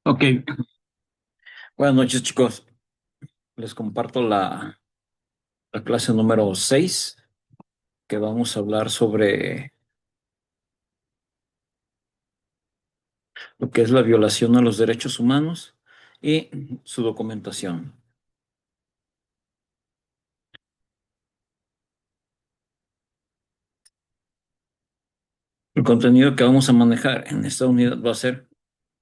Ok, buenas noches chicos. Les comparto la clase número 6 que vamos a hablar sobre lo que es la violación a los derechos humanos y su documentación. El contenido que vamos a manejar en esta unidad va a ser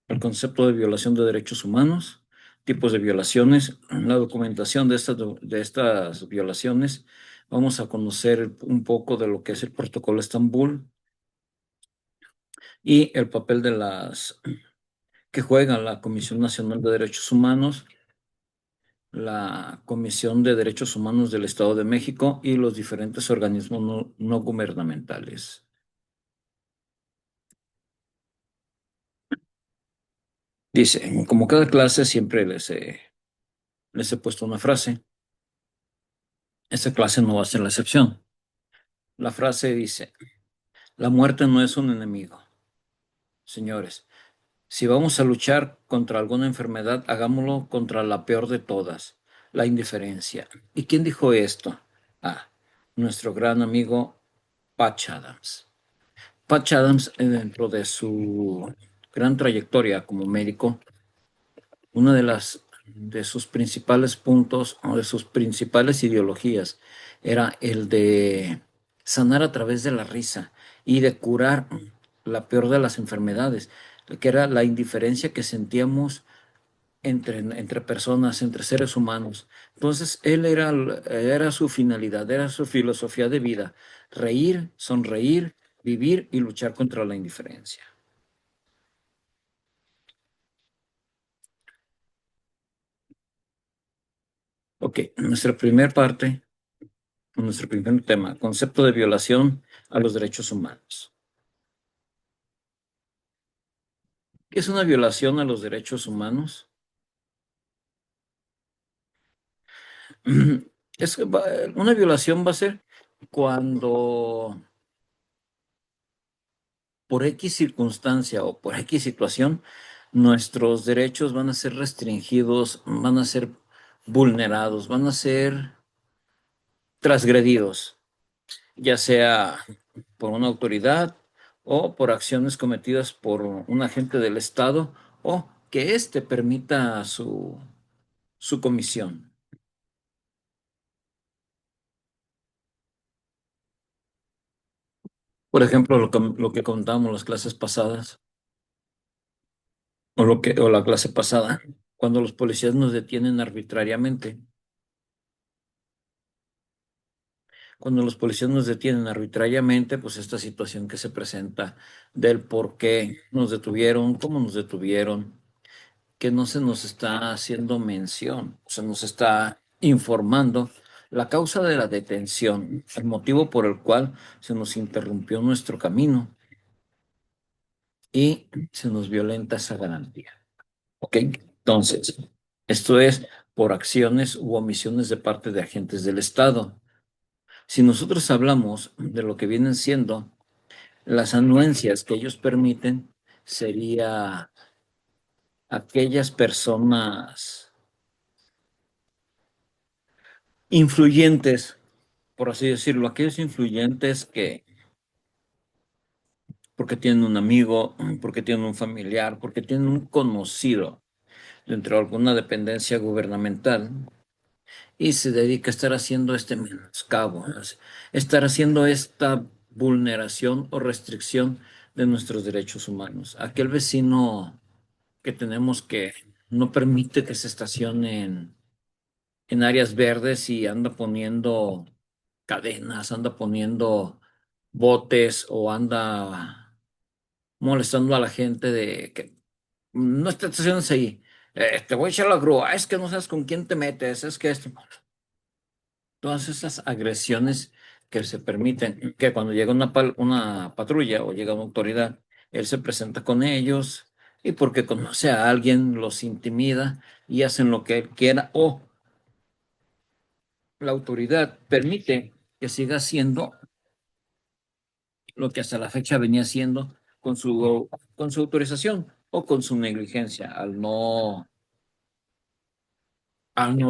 el concepto de violación de derechos humanos, tipos de violaciones, la documentación de estas violaciones. Vamos a conocer un poco de lo que es el Protocolo Estambul y el papel de las que juega la Comisión Nacional de Derechos Humanos, la Comisión de Derechos Humanos del Estado de México y los diferentes organismos no gubernamentales. Dice, como cada clase siempre les he puesto una frase. Esta clase no va a ser la excepción. La frase dice, la muerte no es un enemigo. Señores, si vamos a luchar contra alguna enfermedad, hagámoslo contra la peor de todas, la indiferencia. ¿Y quién dijo esto? Ah, nuestro gran amigo Patch Adams. Patch Adams, dentro de su gran trayectoria como médico, una de sus principales puntos o de sus principales ideologías era el de sanar a través de la risa y de curar la peor de las enfermedades, que era la indiferencia que sentíamos entre personas, entre seres humanos. Entonces, era su finalidad, era su filosofía de vida, reír, sonreír, vivir y luchar contra la indiferencia. Ok, nuestro primer tema, concepto de violación a los derechos humanos. ¿Qué es una violación a los derechos humanos? Una violación va a ser cuando por X circunstancia o por X situación nuestros derechos van a ser restringidos, van a ser vulnerados, van a ser transgredidos, ya sea por una autoridad o por acciones cometidas por un agente del Estado o que éste permita su comisión. Por ejemplo, lo que contábamos las clases pasadas o la clase pasada, cuando los policías nos detienen arbitrariamente. Cuando los policías nos detienen arbitrariamente, pues esta situación que se presenta del por qué nos detuvieron, cómo nos detuvieron, que no se nos está haciendo mención, se nos está informando la causa de la detención, el motivo por el cual se nos interrumpió nuestro camino y se nos violenta esa garantía. ¿Ok? Entonces, esto es por acciones u omisiones de parte de agentes del Estado. Si nosotros hablamos de lo que vienen siendo las anuencias que ellos permiten, sería aquellas personas influyentes, por así decirlo, aquellos influyentes que, porque tienen un amigo, porque tienen un familiar, porque tienen un conocido dentro de alguna dependencia gubernamental y se dedica a estar haciendo este menoscabo, ¿no? Estar haciendo esta vulneración o restricción de nuestros derechos humanos. Aquel vecino que tenemos que no permite que se estacionen en áreas verdes y anda poniendo cadenas, anda poniendo botes o anda molestando a la gente de que no te estaciones ahí. Te voy a echar la grúa. Es que no sabes con quién te metes. Es que esto. Todas esas agresiones que se permiten, que cuando llega una patrulla o llega una autoridad, él se presenta con ellos y porque conoce a alguien, los intimida y hacen lo que él quiera o la autoridad permite que siga haciendo lo que hasta la fecha venía haciendo con su autorización o con su negligencia, al no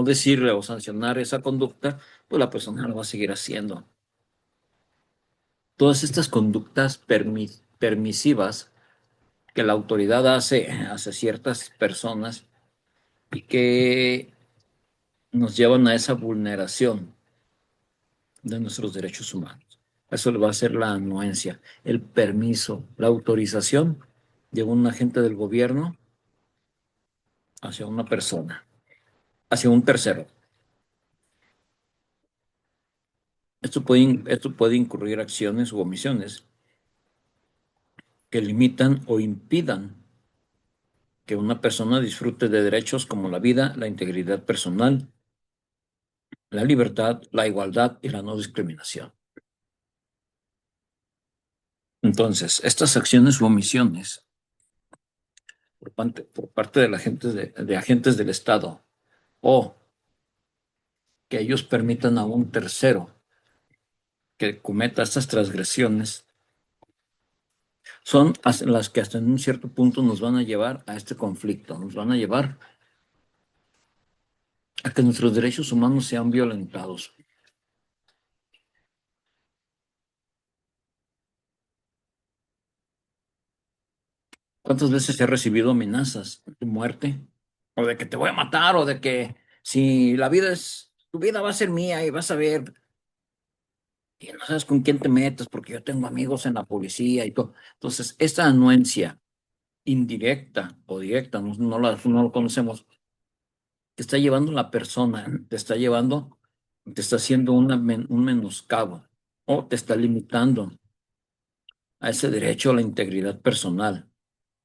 decirle o sancionar esa conducta, pues la persona lo va a seguir haciendo. Todas estas conductas permisivas que la autoridad hace hacia ciertas personas y que nos llevan a esa vulneración de nuestros derechos humanos. Eso le va a ser la anuencia, el permiso, la autorización de un agente del gobierno hacia una persona, hacia un tercero. Esto puede incurrir acciones u omisiones que limitan o impidan que una persona disfrute de derechos como la vida, la integridad personal, la libertad, la igualdad y la no discriminación. Entonces, estas acciones u omisiones por parte de, de agentes del Estado o que ellos permitan a un tercero que cometa estas transgresiones son las que hasta en un cierto punto nos van a llevar a este conflicto, nos van a llevar a que nuestros derechos humanos sean violentados. ¿Cuántas veces he recibido amenazas de muerte? O de que te voy a matar, o de que si la vida es, tu vida va a ser mía y vas a ver, y no sabes con quién te metes, porque yo tengo amigos en la policía y todo. Entonces, esta anuencia indirecta o directa, no lo conocemos, te está llevando la persona, te está haciendo un menoscabo o te está limitando a ese derecho a la integridad personal,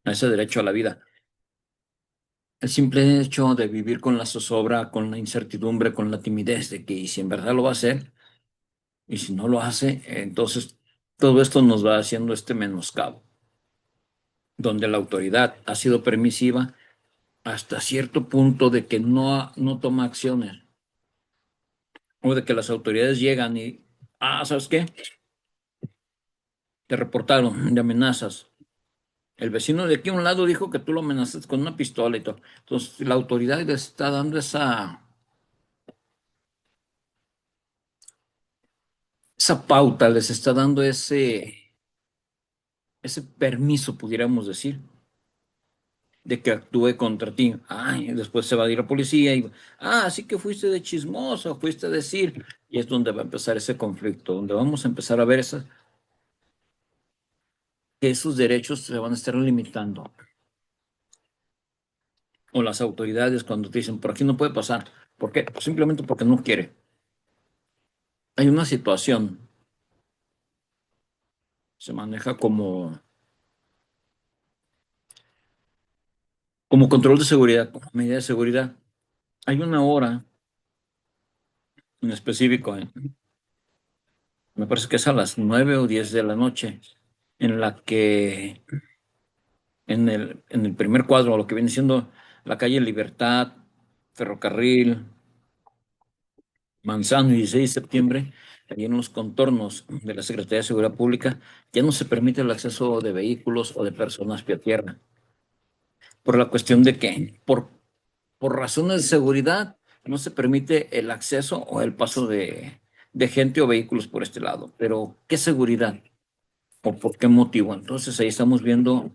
a ese derecho a la vida. El simple hecho de vivir con la zozobra, con la incertidumbre, con la timidez de que y si en verdad lo va a hacer y si no lo hace, entonces todo esto nos va haciendo este menoscabo, donde la autoridad ha sido permisiva hasta cierto punto de que no toma acciones o de que las autoridades llegan y, ¿sabes qué? Te reportaron de amenazas. El vecino de aquí a un lado dijo que tú lo amenazaste con una pistola y todo. Entonces la autoridad le está dando esa pauta, les está dando ese permiso, pudiéramos decir, de que actúe contra ti. Ay, después se va a ir a la policía y, sí que fuiste de chismoso, fuiste a decir. Y es donde va a empezar ese conflicto, donde vamos a empezar a ver que esos derechos se van a estar limitando. O las autoridades cuando te dicen, por aquí no puede pasar. ¿Por qué? Pues simplemente porque no quiere. Hay una situación, se maneja como control de seguridad, como medida de seguridad. Hay una hora en específico, me parece que es a las 9 o 10 de la noche, en la que en el primer cuadro, lo que viene siendo la calle Libertad, Ferrocarril, Manzano y 16 de septiembre, allí en los contornos de la Secretaría de Seguridad Pública, ya no se permite el acceso de vehículos o de personas pie a tierra, por la cuestión de que, por razones de seguridad, no se permite el acceso o el paso de gente o vehículos por este lado. Pero, ¿qué seguridad? ¿O por qué motivo? Entonces ahí estamos viendo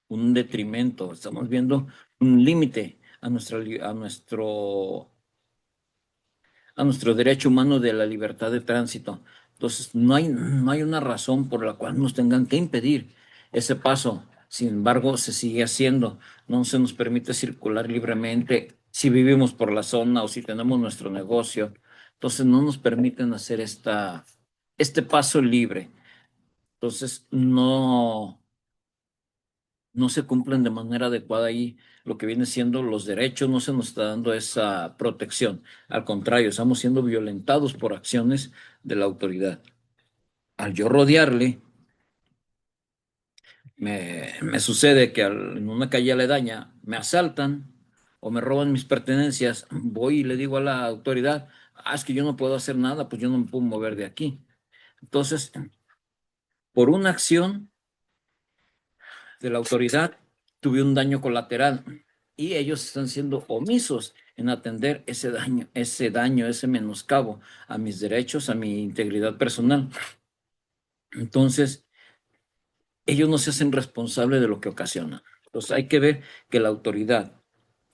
un detrimento, estamos viendo un límite a nuestro derecho humano de la libertad de tránsito. Entonces, no hay una razón por la cual nos tengan que impedir ese paso. Sin embargo, se sigue haciendo. No se nos permite circular libremente si vivimos por la zona o si tenemos nuestro negocio. Entonces, no nos permiten hacer este paso libre. Entonces, no se cumplen de manera adecuada ahí lo que viene siendo los derechos, no se nos está dando esa protección. Al contrario, estamos siendo violentados por acciones de la autoridad. Al yo rodearle, me sucede que en una calle aledaña me asaltan o me roban mis pertenencias, voy y le digo a la autoridad, es que yo no puedo hacer nada, pues yo no me puedo mover de aquí. Entonces, por una acción de la autoridad, tuve un daño colateral y ellos están siendo omisos en atender ese menoscabo a mis derechos, a mi integridad personal. Entonces, ellos no se hacen responsables de lo que ocasiona. Entonces, hay que ver que la autoridad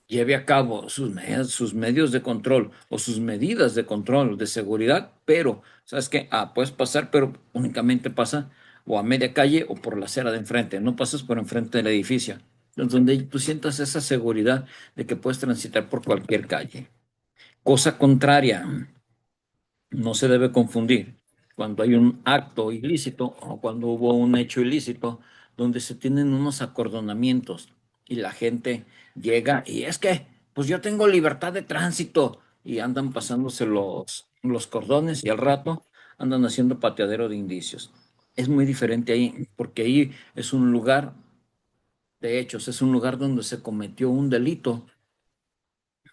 lleve a cabo sus medios de control o sus medidas de control de seguridad, pero, ¿sabes qué? Puedes pasar, pero únicamente pasa o a media calle o por la acera de enfrente, no pasas por enfrente del edificio, donde tú sientas esa seguridad de que puedes transitar por cualquier calle. Cosa contraria, no se debe confundir cuando hay un acto ilícito o cuando hubo un hecho ilícito donde se tienen unos acordonamientos y la gente llega y es que, pues yo tengo libertad de tránsito y andan pasándose los cordones y al rato andan haciendo pateadero de indicios. Es muy diferente ahí porque ahí es un lugar de hechos, es un lugar donde se cometió un delito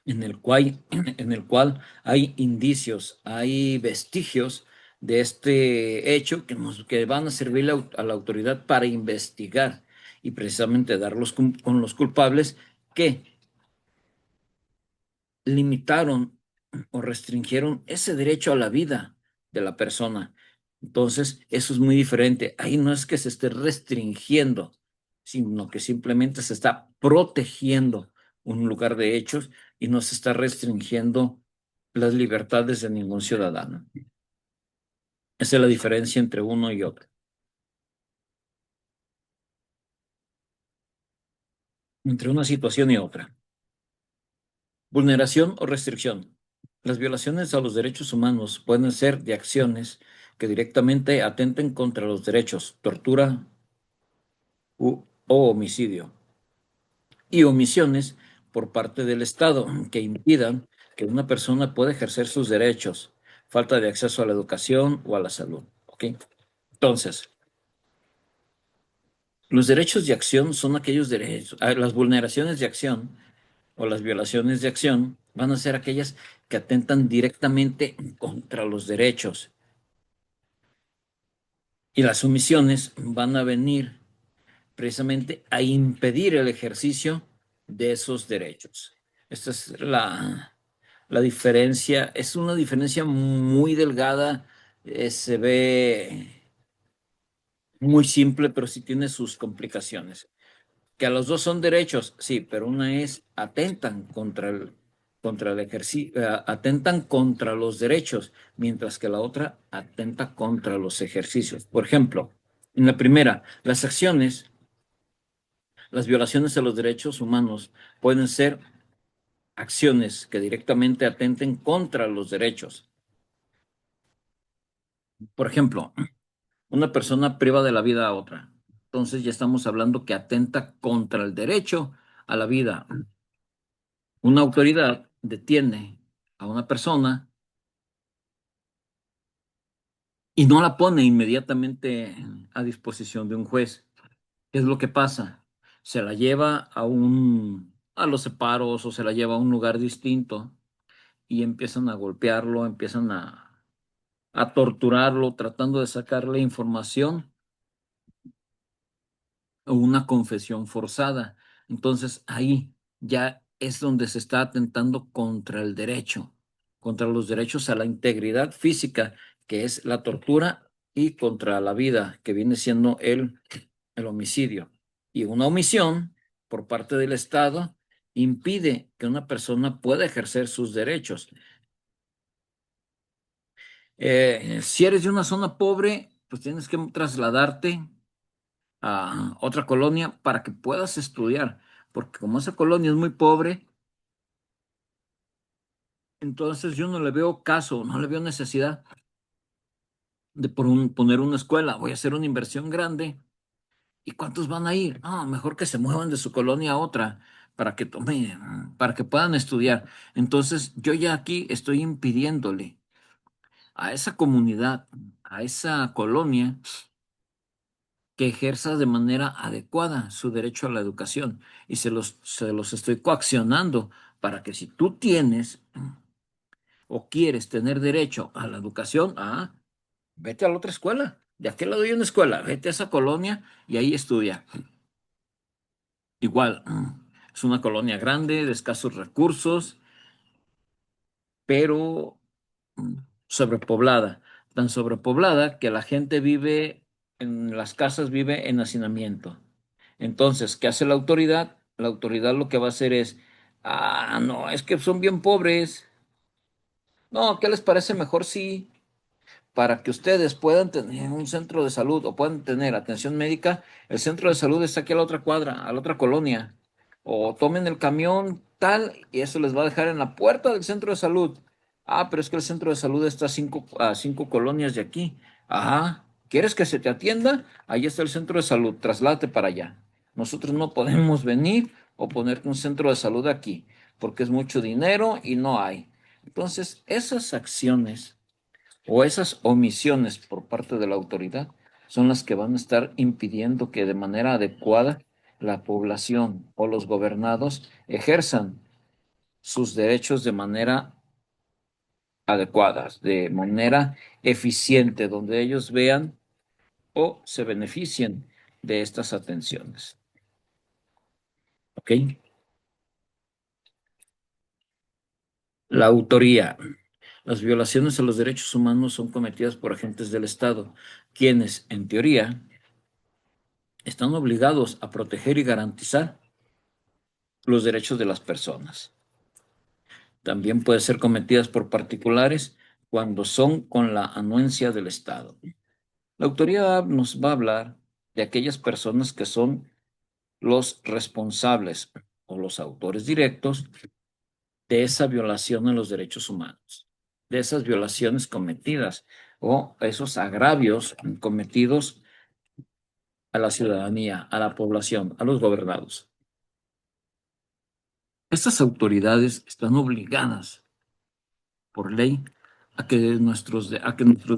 en el cual hay indicios, hay vestigios de este hecho que van a servir a la autoridad para investigar y precisamente darlos con los culpables que limitaron o restringieron ese derecho a la vida de la persona. Entonces, eso es muy diferente. Ahí no es que se esté restringiendo, sino que simplemente se está protegiendo un lugar de hechos y no se está restringiendo las libertades de ningún ciudadano. Esa es la diferencia entre uno y otro, entre una situación y otra. Vulneración o restricción. Las violaciones a los derechos humanos pueden ser de acciones que directamente atenten contra los derechos, tortura o homicidio, y omisiones por parte del Estado que impidan que una persona pueda ejercer sus derechos, falta de acceso a la educación o a la salud. ¿Ok? Entonces, los derechos de acción son aquellos derechos, las vulneraciones de acción o las violaciones de acción van a ser aquellas que atentan directamente contra los derechos y las omisiones van a venir precisamente a impedir el ejercicio de esos derechos. Esta es la diferencia, es una diferencia muy delgada, se ve muy simple, pero sí tiene sus complicaciones. Que a los dos son derechos, sí, pero una es atentan contra el ejercicio, atentan contra los derechos, mientras que la otra atenta contra los ejercicios. Por ejemplo, en la primera, las violaciones a los derechos humanos pueden ser acciones que directamente atenten contra los derechos. Por ejemplo, una persona priva de la vida a otra. Entonces ya estamos hablando que atenta contra el derecho a la vida. Una autoridad detiene a una persona y no la pone inmediatamente a disposición de un juez. ¿Qué es lo que pasa? Se la lleva a los separos o se la lleva a un lugar distinto y empiezan a golpearlo, empiezan a torturarlo, tratando de sacarle información o una confesión forzada. Entonces ahí ya es donde se está atentando contra el derecho, contra los derechos a la integridad física, que es la tortura, y contra la vida, que viene siendo el homicidio. Y una omisión por parte del Estado impide que una persona pueda ejercer sus derechos. Si eres de una zona pobre, pues tienes que trasladarte a otra colonia para que puedas estudiar, porque como esa colonia es muy pobre, entonces yo no le veo caso, no le veo necesidad de poner una escuela. Voy a hacer una inversión grande. ¿Y cuántos van a ir? No, mejor que se muevan de su colonia a otra para que puedan estudiar. Entonces yo ya aquí estoy impidiéndole a esa comunidad, a esa colonia, que ejerza de manera adecuada su derecho a la educación y se los estoy coaccionando para que si tú tienes o quieres tener derecho a la educación, vete a la otra escuela. De aquel lado hay una escuela, vete a esa colonia y ahí estudia. Igual, es una colonia grande, de escasos recursos, pero mm, sobrepoblada. Tan sobrepoblada que la gente vive en las casas, vive en hacinamiento. Entonces, ¿qué hace la autoridad? La autoridad lo que va a hacer es, no, es que son bien pobres. No, ¿qué les parece mejor si para que ustedes puedan tener un centro de salud o puedan tener atención médica, el centro de salud está aquí a la otra cuadra, a la otra colonia? O tomen el camión tal y eso les va a dejar en la puerta del centro de salud. Pero es que el centro de salud está a 5 colonias de aquí. Ajá, ¿quieres que se te atienda? Ahí está el centro de salud, trasládate para allá. Nosotros no podemos venir o ponerte un centro de salud aquí porque es mucho dinero y no hay. Entonces, esas acciones o esas omisiones por parte de la autoridad son las que van a estar impidiendo que de manera adecuada la población o los gobernados ejerzan sus derechos de manera adecuada, de manera eficiente, donde ellos vean o se beneficien de estas atenciones. ¿Ok? La autoría. Las violaciones a los derechos humanos son cometidas por agentes del Estado, quienes, en teoría, están obligados a proteger y garantizar los derechos de las personas. También pueden ser cometidas por particulares cuando son con la anuencia del Estado. La autoridad nos va a hablar de aquellas personas que son los responsables o los autores directos de esa violación a los derechos humanos, de esas violaciones cometidas o esos agravios cometidos a la ciudadanía, a la población, a los gobernados. Estas autoridades están obligadas por ley a que nuestros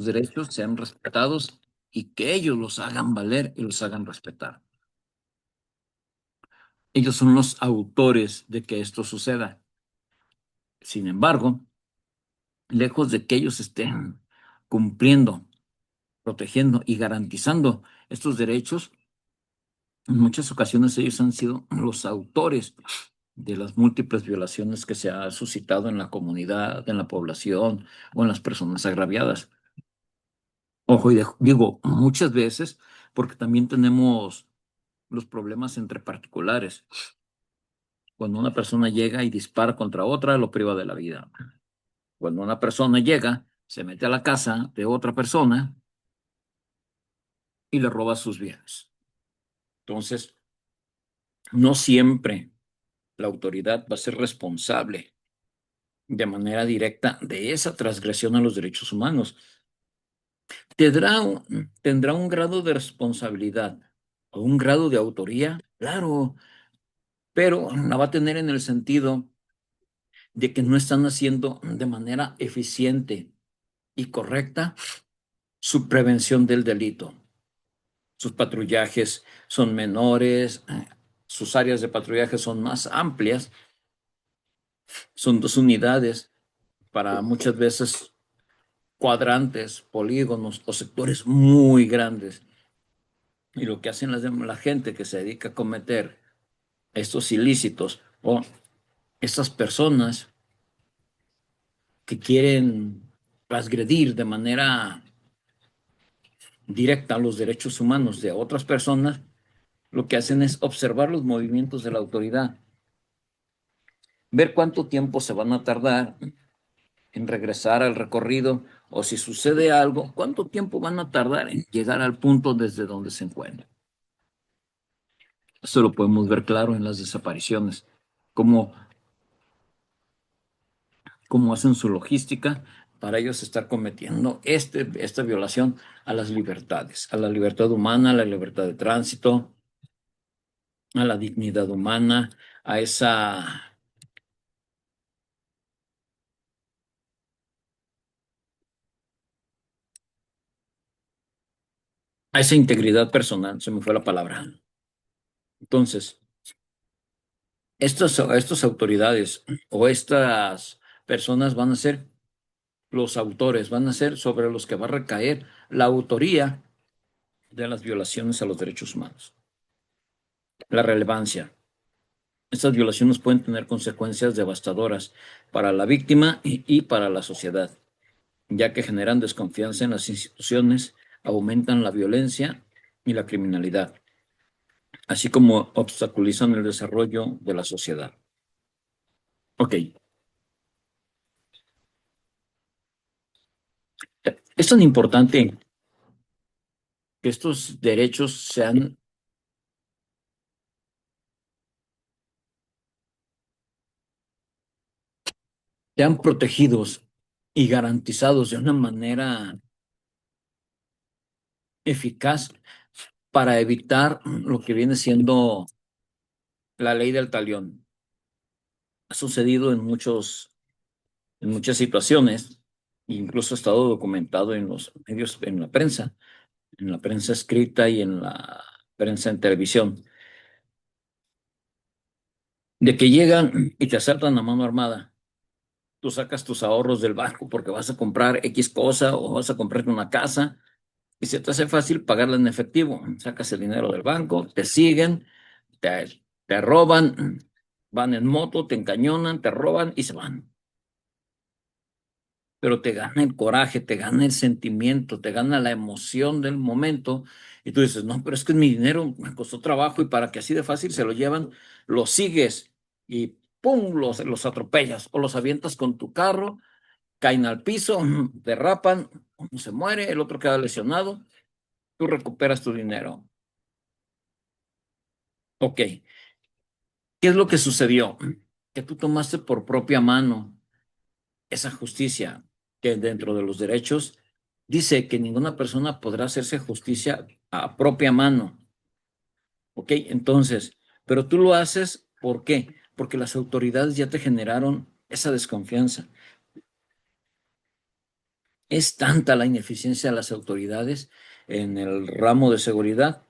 derechos sean respetados y que ellos los hagan valer y los hagan respetar. Ellos son los autores de que esto suceda. Sin embargo, lejos de que ellos estén cumpliendo, protegiendo y garantizando estos derechos, en muchas ocasiones ellos han sido los autores de las múltiples violaciones que se ha suscitado en la comunidad, en la población o en las personas agraviadas. Ojo, y digo muchas veces porque también tenemos los problemas entre particulares. Cuando una persona llega y dispara contra otra, lo priva de la vida. Cuando una persona llega, se mete a la casa de otra persona y le roba sus bienes. Entonces, no siempre la autoridad va a ser responsable de manera directa de esa transgresión a los derechos humanos. Tendrá un grado de responsabilidad o un grado de autoría, claro, pero la va a tener en el sentido de que no están haciendo de manera eficiente y correcta su prevención del delito. Sus patrullajes son menores, sus áreas de patrullaje son más amplias, son 2 unidades para muchas veces cuadrantes, polígonos o sectores muy grandes. Y lo que hacen la gente que se dedica a cometer estos ilícitos o estas personas que quieren transgredir de manera directa a los derechos humanos de otras personas, lo que hacen es observar los movimientos de la autoridad, ver cuánto tiempo se van a tardar en regresar al recorrido o si sucede algo, cuánto tiempo van a tardar en llegar al punto desde donde se encuentran. Eso lo podemos ver claro en las desapariciones, cómo, cómo hacen su logística para ellos estar cometiendo esta violación a las libertades, a la libertad humana, a la libertad de tránsito, a la dignidad humana, a esa integridad personal, se me fue la palabra. Entonces, estas autoridades o estas personas van a ser los autores, van a ser sobre los que va a recaer la autoría de las violaciones a los derechos humanos. La relevancia. Estas violaciones pueden tener consecuencias devastadoras para la víctima y para la sociedad, ya que generan desconfianza en las instituciones, aumentan la violencia y la criminalidad, así como obstaculizan el desarrollo de la sociedad. Ok, es tan importante que estos derechos sean protegidos y garantizados de una manera eficaz para evitar lo que viene siendo la ley del talión. Ha sucedido en muchas situaciones, incluso ha estado documentado en los medios, en la prensa escrita y en la prensa en televisión, de que llegan y te asaltan a mano armada. Tú sacas tus ahorros del banco porque vas a comprar X cosa o vas a comprarte una casa y se te hace fácil pagarla en efectivo. Sacas el dinero del banco, te siguen, te roban, van en moto, te encañonan, te roban y se van. Pero te gana el coraje, te gana el sentimiento, te gana la emoción del momento y tú dices, no, pero es que mi dinero me costó trabajo y para que así de fácil se lo llevan, los sigues y ¡pum! Los atropellas o los avientas con tu carro, caen al piso, derrapan, uno se muere, el otro queda lesionado, tú recuperas tu dinero. Ok, ¿qué es lo que sucedió? Que tú tomaste por propia mano esa justicia que dentro de los derechos dice que ninguna persona podrá hacerse justicia a propia mano. ¿Ok? Entonces, pero tú lo haces, ¿por qué? Porque las autoridades ya te generaron esa desconfianza. Es tanta la ineficiencia de las autoridades en el ramo de seguridad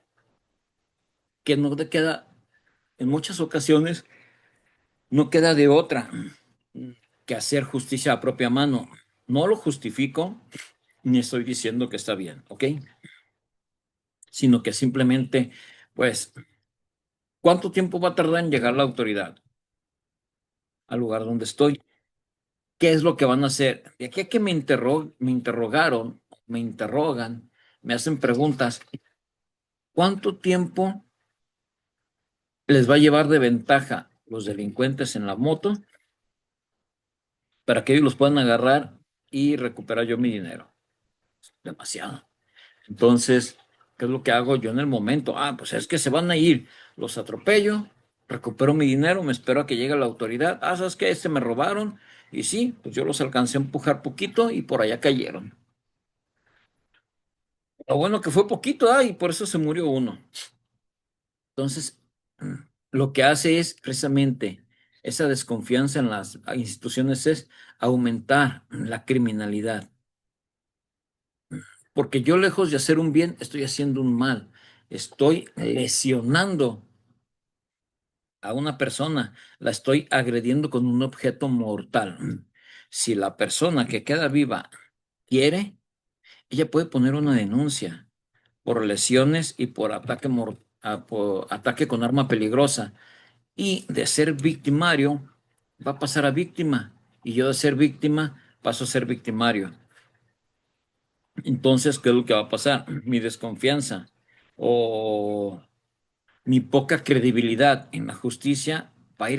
que no te queda, en muchas ocasiones, no queda de otra que hacer justicia a propia mano. No lo justifico, ni estoy diciendo que está bien, ¿ok? Sino que simplemente, pues, ¿cuánto tiempo va a tardar en llegar la autoridad al lugar donde estoy? ¿Qué es lo que van a hacer? De aquí a que me interrogaron, me interrogan, me hacen preguntas, ¿cuánto tiempo les va a llevar de ventaja los delincuentes en la moto para que ellos los puedan agarrar y recuperar yo mi dinero? Demasiado. Entonces, ¿qué es lo que hago yo en el momento? Ah, pues es que se van a ir, los atropello, recupero mi dinero, me espero a que llegue la autoridad. Ah, ¿sabes qué? Me robaron. Y sí, pues yo los alcancé a empujar poquito y por allá cayeron. Lo bueno que fue poquito, y por eso se murió uno. Entonces, lo que hace es precisamente esa desconfianza en las instituciones es aumentar la criminalidad. Porque yo lejos de hacer un bien, estoy haciendo un mal. Estoy lesionando a una persona, la estoy agrediendo con un objeto mortal. Si la persona que queda viva quiere, ella puede poner una denuncia por lesiones y por por ataque con arma peligrosa. Y de ser victimario, va a pasar a víctima. Y yo de ser víctima, paso a ser victimario. Entonces, ¿qué es lo que va a pasar? Mi desconfianza o mi poca credibilidad en la justicia va a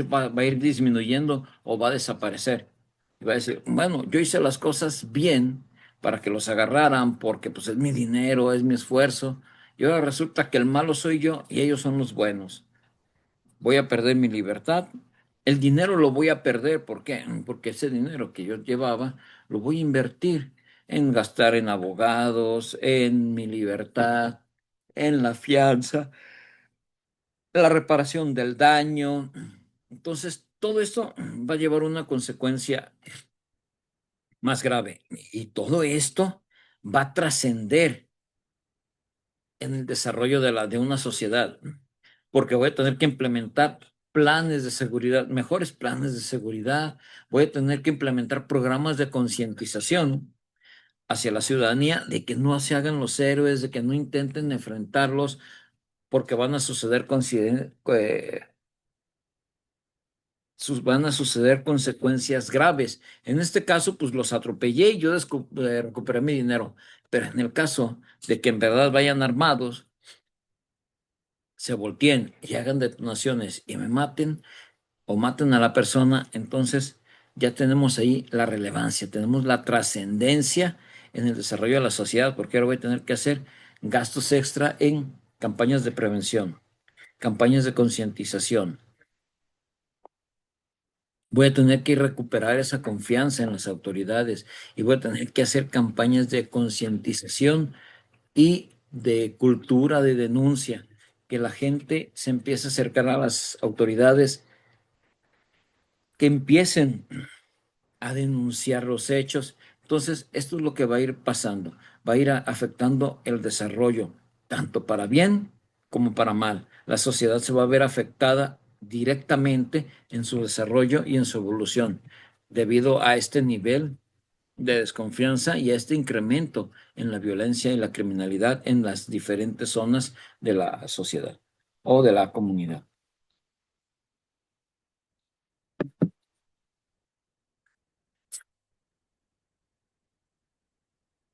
ir disminuyendo o va a desaparecer. Y va a decir, bueno, yo hice las cosas bien para que los agarraran porque pues es mi dinero, es mi esfuerzo. Y ahora resulta que el malo soy yo y ellos son los buenos. Voy a perder mi libertad. El dinero lo voy a perder. ¿Por qué? Porque ese dinero que yo llevaba lo voy a invertir en gastar en abogados, en mi libertad, en la fianza, la reparación del daño. Entonces, todo esto va a llevar una consecuencia más grave. Y todo esto va a trascender en el desarrollo de una sociedad, porque voy a tener que implementar planes de seguridad, mejores planes de seguridad, voy a tener que implementar programas de concientización hacia la ciudadanía de que no se hagan los héroes, de que no intenten enfrentarlos, porque van a suceder van a suceder consecuencias graves. En este caso, pues los atropellé y yo recuperé mi dinero. Pero en el caso de que en verdad vayan armados, se volteen y hagan detonaciones y me maten o maten a la persona, entonces ya tenemos ahí la relevancia, tenemos la trascendencia en el desarrollo de la sociedad, porque ahora voy a tener que hacer gastos extra en campañas de prevención, campañas de concientización. Voy a tener que recuperar esa confianza en las autoridades y voy a tener que hacer campañas de concientización y de cultura de denuncia, que la gente se empiece a acercar a las autoridades, que empiecen a denunciar los hechos. Entonces, esto es lo que va a ir pasando, va a ir afectando el desarrollo, tanto para bien como para mal. La sociedad se va a ver afectada directamente en su desarrollo y en su evolución, debido a este nivel de desconfianza y a este incremento en la violencia y la criminalidad en las diferentes zonas de la sociedad o de la comunidad.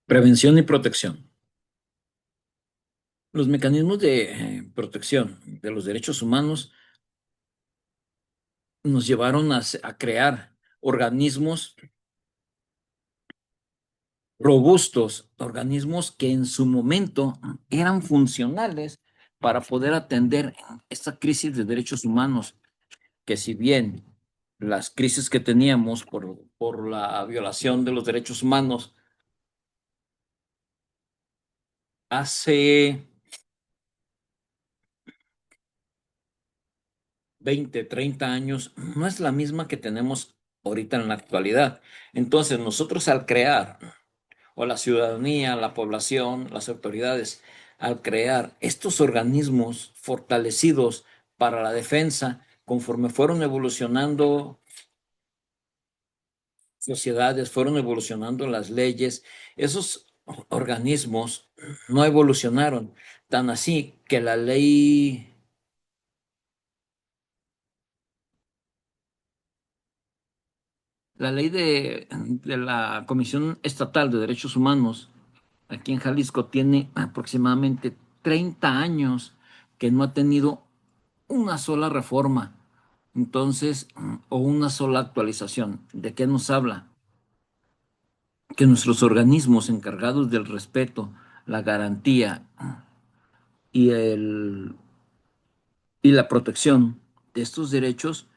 Prevención y protección. Los mecanismos de protección de los derechos humanos nos llevaron a crear organismos robustos, organismos que en su momento eran funcionales para poder atender esta crisis de derechos humanos, que si bien las crisis que teníamos por la violación de los derechos humanos hace 20, 30 años, no es la misma que tenemos ahorita en la actualidad. Entonces, nosotros al crear, o la ciudadanía, la población, las autoridades, al crear estos organismos fortalecidos para la defensa, conforme fueron evolucionando sociedades, fueron evolucionando las leyes, esos organismos no evolucionaron tan así que la ley de la Comisión Estatal de Derechos Humanos aquí en Jalisco tiene aproximadamente 30 años que no ha tenido una sola reforma, entonces, o una sola actualización. ¿De qué nos habla? Que nuestros organismos encargados del respeto, la garantía y, y la protección de estos derechos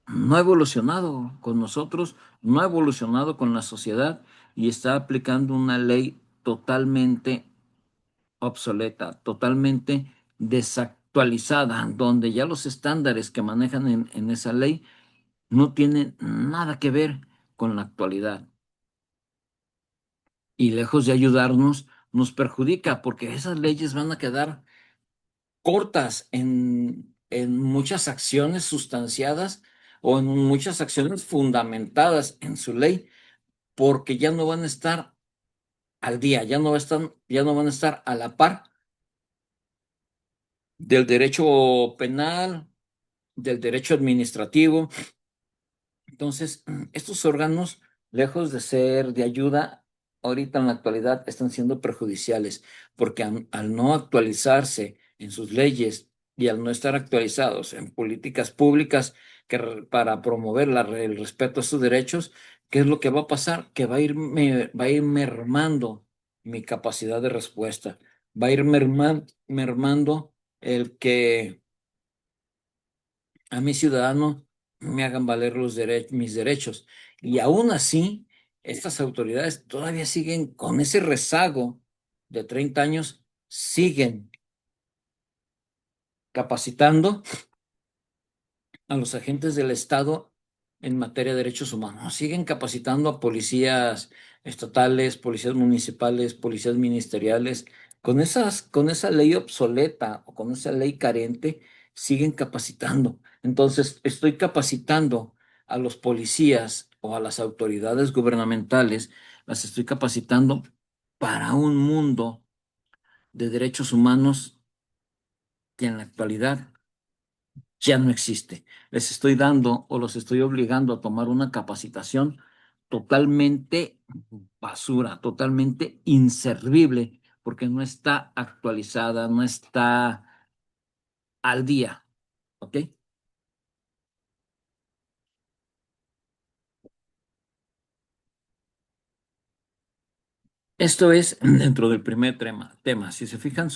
no ha evolucionado con nosotros, no ha evolucionado con la sociedad y está aplicando una ley totalmente obsoleta, totalmente desactualizada, donde ya los estándares que manejan en esa ley no tienen nada que ver con la actualidad. Y lejos de ayudarnos, nos perjudica porque esas leyes van a quedar cortas en muchas acciones sustanciadas o en muchas acciones fundamentadas en su ley, porque ya no van a estar al día, ya no van a estar a la par del derecho penal, del derecho administrativo. Entonces, estos órganos, lejos de ser de ayuda, ahorita en la actualidad están siendo perjudiciales, porque al no actualizarse en sus leyes y al no estar actualizados en políticas públicas para promover el respeto a sus derechos, ¿qué es lo que va a pasar? Que va a ir mermando mi capacidad de respuesta, va a ir mermando el que a mis ciudadanos me hagan valer mis derechos. Y aún así, estas autoridades todavía siguen con ese rezago de 30 años, siguen capacitando a los agentes del Estado en materia de derechos humanos. Siguen capacitando a policías estatales, policías municipales, policías ministeriales. Con esa ley obsoleta o con esa ley carente, siguen capacitando. Entonces, estoy capacitando a los policías o a las autoridades gubernamentales, las estoy capacitando para un mundo de derechos humanos que en la actualidad ya no existe. Les estoy dando o los estoy obligando a tomar una capacitación totalmente basura, totalmente inservible, porque no está actualizada, no está al día. ¿Ok? Esto es dentro del primer tema. Si se fijan,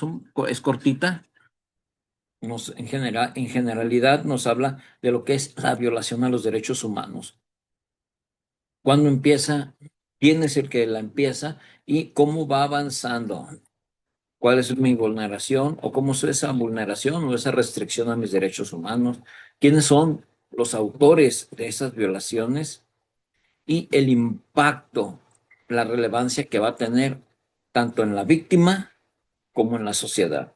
es cortita. En generalidad nos habla de lo que es la violación a los derechos humanos. ¿Cuándo empieza? ¿Quién es el que la empieza? ¿Y cómo va avanzando? ¿Cuál es mi vulneración? ¿O cómo es esa vulneración o esa restricción a mis derechos humanos? ¿Quiénes son los autores de esas violaciones? Y el impacto, la relevancia que va a tener tanto en la víctima como en la sociedad.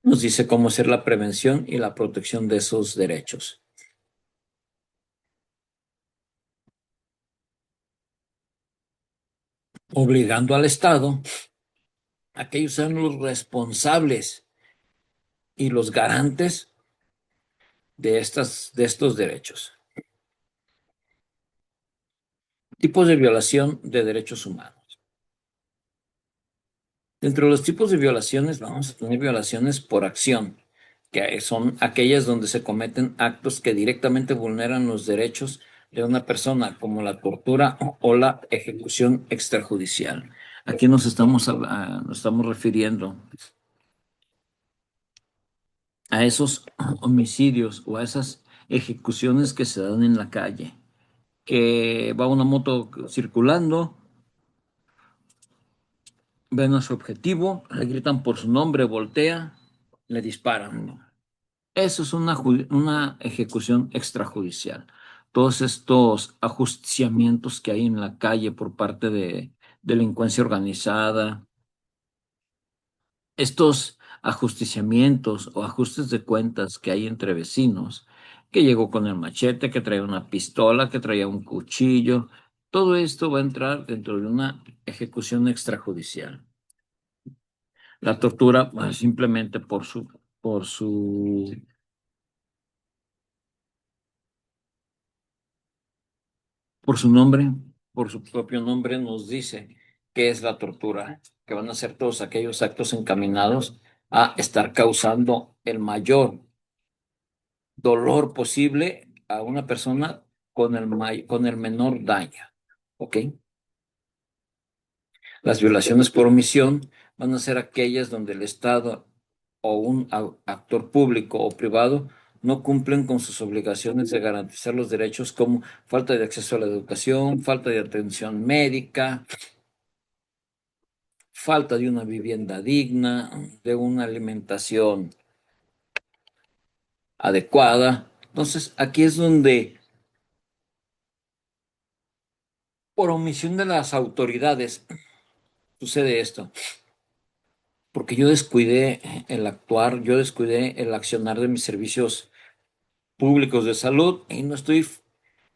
Nos dice cómo hacer la prevención y la protección de esos derechos, obligando al Estado a que ellos sean los responsables y los garantes de estos derechos. Tipos de violación de derechos humanos. Dentro de los tipos de violaciones vamos a tener violaciones por acción, que son aquellas donde se cometen actos que directamente vulneran los derechos de una persona, como la tortura o la ejecución extrajudicial. Aquí nos estamos refiriendo a esos homicidios o a esas ejecuciones que se dan en la calle, que va una moto circulando, ven a su objetivo, le gritan por su nombre, voltea, le disparan. Eso es una ejecución extrajudicial. Todos estos ajusticiamientos que hay en la calle por parte de delincuencia organizada, estos ajusticiamientos o ajustes de cuentas que hay entre vecinos, que llegó con el machete, que traía una pistola, que traía un cuchillo, todo esto va a entrar dentro de una ejecución extrajudicial. La tortura, pues, simplemente por su, por su nombre, por su propio nombre, nos dice qué es la tortura, que van a ser todos aquellos actos encaminados a estar causando el mayor dolor posible a una persona con el menor daño. ¿Ok? Las violaciones por omisión van a ser aquellas donde el Estado o un actor público o privado no cumplen con sus obligaciones de garantizar los derechos como falta de acceso a la educación, falta de atención médica, falta de una vivienda digna, de una alimentación adecuada. Entonces, aquí es donde, por omisión de las autoridades, sucede esto, porque yo descuidé el actuar, yo descuidé el accionar de mis servicios públicos de salud y no estoy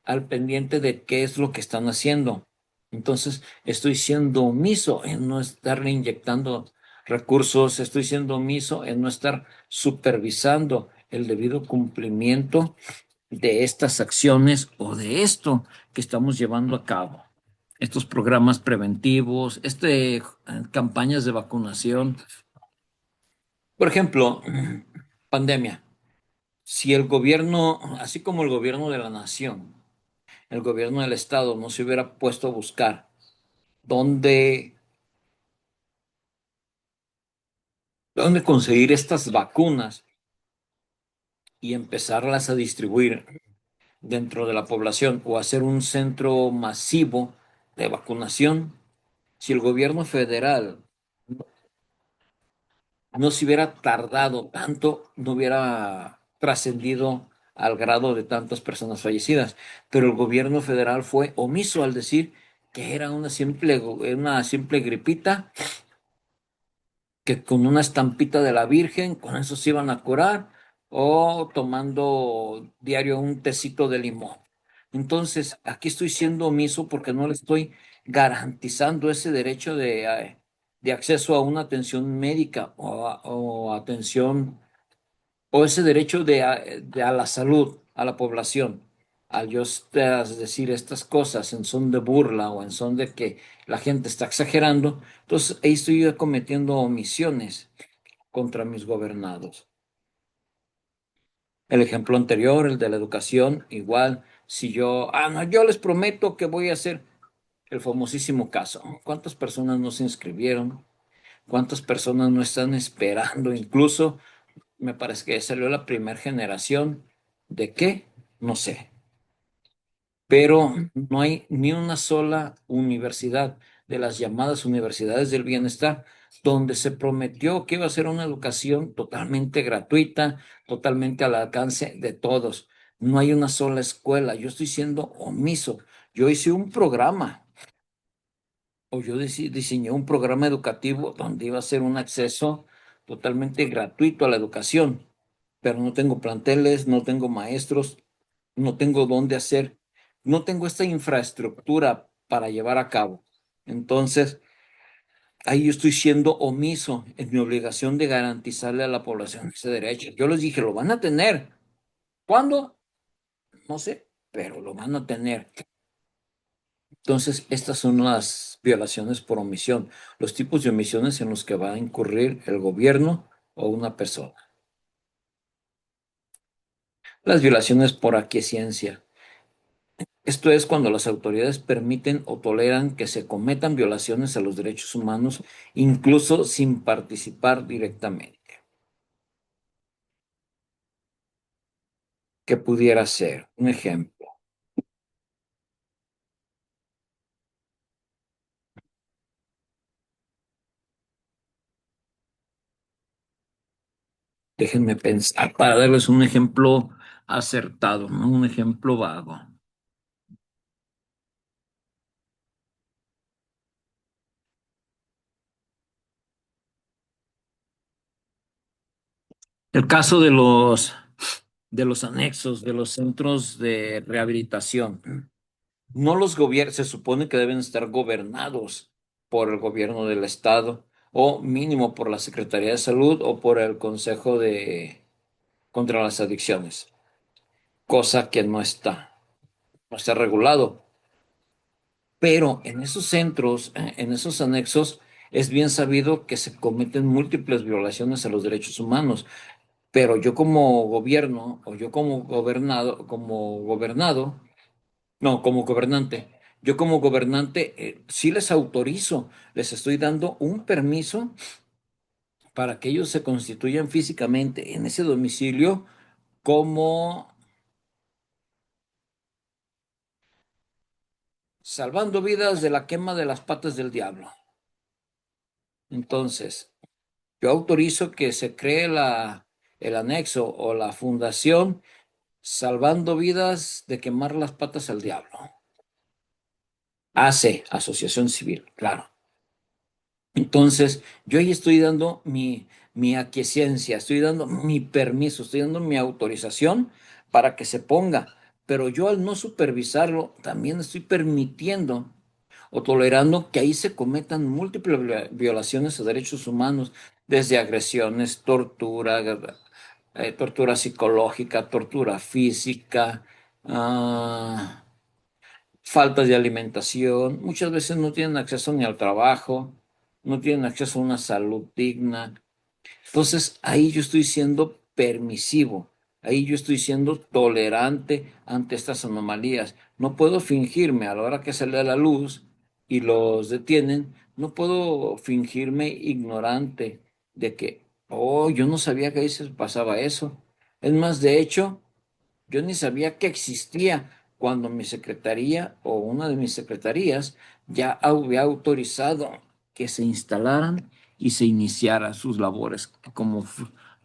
al pendiente de qué es lo que están haciendo. Entonces, estoy siendo omiso en no estarle inyectando recursos, estoy siendo omiso en no estar supervisando el debido cumplimiento de estas acciones o de esto que estamos llevando a cabo. Estos programas preventivos, campañas de vacunación. Por ejemplo, pandemia. Si el gobierno, así como el gobierno de la nación, el gobierno del estado no se hubiera puesto a buscar dónde, dónde conseguir estas vacunas y empezarlas a distribuir dentro de la población o hacer un centro masivo de vacunación, si el gobierno federal no se hubiera tardado tanto, no hubiera trascendido al grado de tantas personas fallecidas. Pero el gobierno federal fue omiso al decir que era una simple gripita, que con una estampita de la Virgen, con eso se iban a curar, o tomando diario un tecito de limón. Entonces, aquí estoy siendo omiso porque no le estoy garantizando ese derecho de acceso a una atención médica o atención o ese derecho de a la salud, a la población. Al yo decir estas cosas en son de burla o en son de que la gente está exagerando, entonces ahí estoy yo cometiendo omisiones contra mis gobernados. El ejemplo anterior, el de la educación, igual, si yo, no, yo les prometo que voy a hacer el famosísimo caso. ¿Cuántas personas no se inscribieron? ¿Cuántas personas no están esperando? Incluso me parece que ya salió la primera generación. ¿De qué? No sé. Pero no hay ni una sola universidad de las llamadas universidades del bienestar donde se prometió que iba a ser una educación totalmente gratuita, totalmente al alcance de todos. No hay una sola escuela. Yo estoy siendo omiso. Yo hice un programa o yo diseñé un programa educativo donde iba a ser un acceso totalmente gratuito a la educación, pero no tengo planteles, no tengo maestros, no tengo dónde hacer, no tengo esta infraestructura para llevar a cabo. Entonces, ahí yo estoy siendo omiso en mi obligación de garantizarle a la población ese derecho. Yo les dije, lo van a tener. ¿Cuándo? No sé, pero lo van a tener. Entonces, estas son las violaciones por omisión, los tipos de omisiones en los que va a incurrir el gobierno o una persona. Las violaciones por aquiescencia. Esto es cuando las autoridades permiten o toleran que se cometan violaciones a los derechos humanos, incluso sin participar directamente. ¿Qué pudiera ser? Un ejemplo. Déjenme pensar para darles un ejemplo acertado, no un ejemplo vago. El caso de los anexos, de los centros de rehabilitación. No los gobiernos, se supone que deben estar gobernados por el gobierno del estado o mínimo por la Secretaría de Salud o por el Consejo de contra las Adicciones, cosa que no está regulado. Pero en esos centros, en esos anexos, es bien sabido que se cometen múltiples violaciones a los derechos humanos. Pero yo como gobierno o yo como gobernado, no, como gobernante, yo como gobernante sí les autorizo, les estoy dando un permiso para que ellos se constituyan físicamente en ese domicilio como salvando vidas de la quema de las patas del diablo. Entonces, yo autorizo que se cree el anexo o la fundación salvando vidas de quemar las patas al diablo. AC, Asociación Civil, claro. Entonces, yo ahí estoy dando mi aquiescencia, estoy dando mi permiso, estoy dando mi autorización para que se ponga. Pero yo al no supervisarlo, también estoy permitiendo o tolerando que ahí se cometan múltiples violaciones a derechos humanos, desde agresiones, tortura psicológica, tortura física, ah, faltas de alimentación, muchas veces no tienen acceso ni al trabajo, no tienen acceso a una salud digna. Entonces, ahí yo estoy siendo permisivo, ahí yo estoy siendo tolerante ante estas anomalías. No puedo fingirme a la hora que sale a la luz y los detienen, no puedo fingirme ignorante de que, oh, yo no sabía que ahí se pasaba eso. Es más, de hecho, yo ni sabía que existía cuando mi secretaría o una de mis secretarías ya había autorizado que se instalaran y se iniciaran sus labores,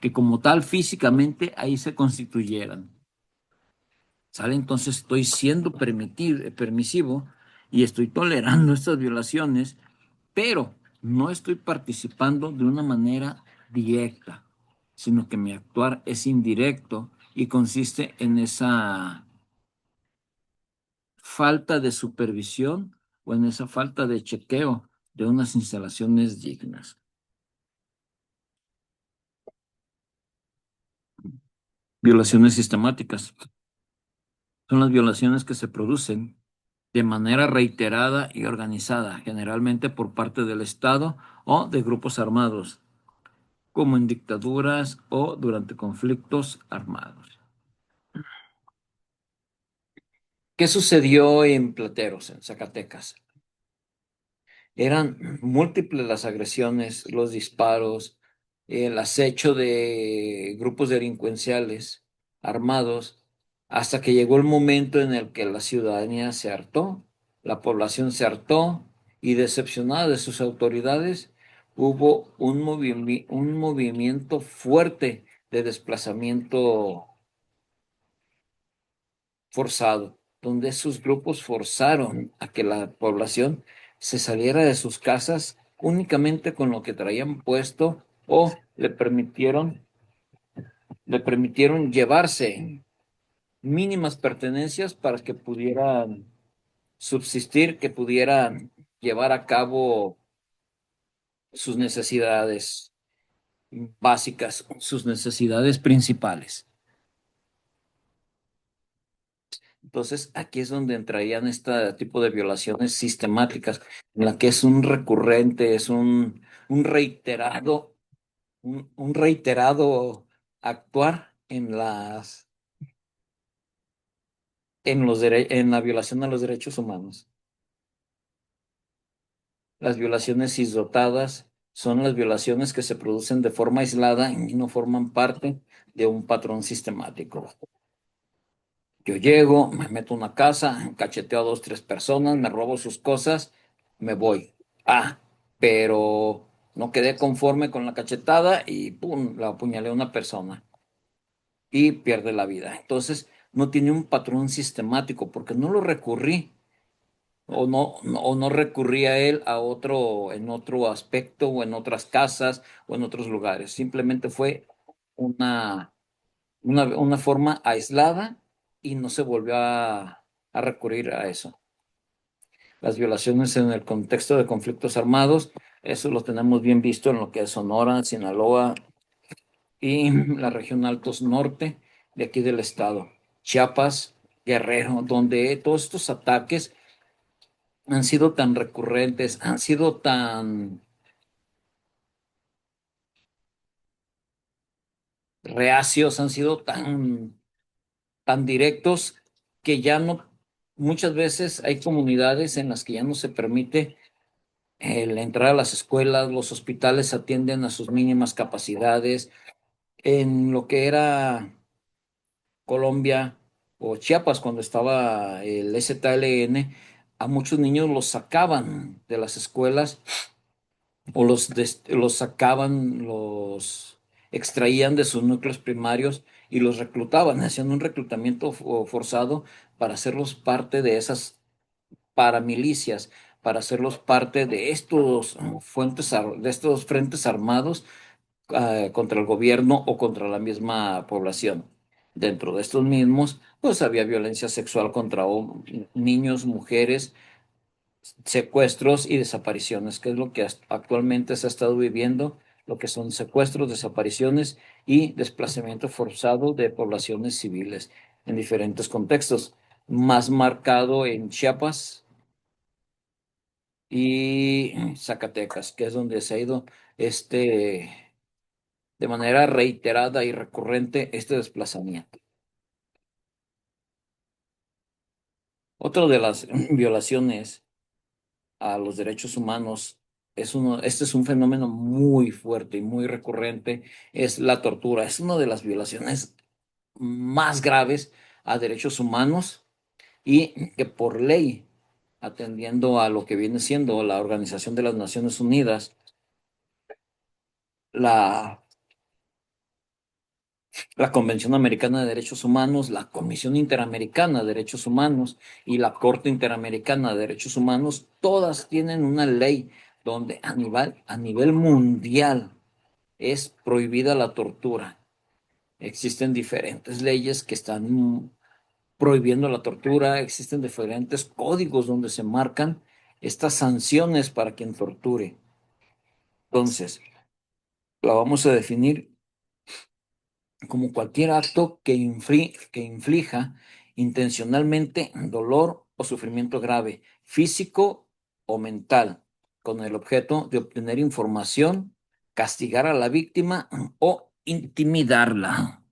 que como tal físicamente ahí se constituyeran. ¿Sale? Entonces estoy siendo permisivo y estoy tolerando estas violaciones, pero no estoy participando de una manera directa, sino que mi actuar es indirecto y consiste en esa falta de supervisión o en esa falta de chequeo de unas instalaciones dignas. Violaciones sistemáticas son las violaciones que se producen de manera reiterada y organizada, generalmente por parte del Estado o de grupos armados, como en dictaduras o durante conflictos armados. ¿Qué sucedió en Plateros, en Zacatecas? Eran múltiples las agresiones, los disparos, el acecho de grupos delincuenciales armados, hasta que llegó el momento en el que la ciudadanía se hartó, la población se hartó y decepcionada de sus autoridades, hubo un movimiento fuerte de desplazamiento forzado, donde esos grupos forzaron a que la población se saliera de sus casas únicamente con lo que traían puesto o le permitieron llevarse mínimas pertenencias para que pudieran subsistir, que pudieran llevar a cabo sus necesidades básicas, sus necesidades principales. Entonces, aquí es donde entrarían este tipo de violaciones sistemáticas, en la que es un recurrente, es un reiterado, un reiterado actuar en la violación a los derechos humanos. Las violaciones isdotadas son las violaciones que se producen de forma aislada y no forman parte de un patrón sistemático. Yo llego, me meto a una casa, cacheteo a dos, tres personas, me robo sus cosas, me voy. Ah, pero no quedé conforme con la cachetada y pum, la apuñalé a una persona y pierde la vida. Entonces, no tiene un patrón sistemático porque no lo recurrí o no recurrí a él en otro aspecto o en otras casas o en otros lugares. Simplemente fue una una forma aislada y no se volvió a recurrir a eso. Las violaciones en el contexto de conflictos armados, eso lo tenemos bien visto en lo que es Sonora, Sinaloa y la región Altos Norte de aquí del estado, Chiapas, Guerrero, donde todos estos ataques han sido tan recurrentes, han sido tan reacios, han sido tan directos que ya no, muchas veces hay comunidades en las que ya no se permite el entrar a las escuelas, los hospitales atienden a sus mínimas capacidades. En lo que era Colombia o Chiapas, cuando estaba el ZLN, a muchos niños los sacaban de las escuelas o los sacaban, los extraían de sus núcleos primarios y los reclutaban, hacían un reclutamiento forzado para hacerlos parte de esas paramilicias, para hacerlos parte de de estos frentes armados contra el gobierno o contra la misma población. Dentro de estos mismos, pues había violencia sexual contra niños, mujeres, secuestros y desapariciones, que es lo que actualmente se ha estado viviendo, lo que son secuestros, desapariciones y desplazamiento forzado de poblaciones civiles en diferentes contextos, más marcado en Chiapas y Zacatecas, que es donde se ha ido de manera reiterada y recurrente este desplazamiento. Otro de las violaciones a los derechos humanos este es un fenómeno muy fuerte y muy recurrente, es la tortura. Es una de las violaciones más graves a derechos humanos y que por ley, atendiendo a lo que viene siendo la Organización de las Naciones Unidas, la la Convención Americana de Derechos Humanos, la Comisión Interamericana de Derechos Humanos y la Corte Interamericana de Derechos Humanos, todas tienen una ley donde a nivel mundial es prohibida la tortura. Existen diferentes leyes que están prohibiendo la tortura, existen diferentes códigos donde se marcan estas sanciones para quien torture. Entonces, la vamos a definir como cualquier acto que inflija intencionalmente dolor o sufrimiento grave, físico o mental, con el objeto de obtener información, castigar a la víctima o intimidarla.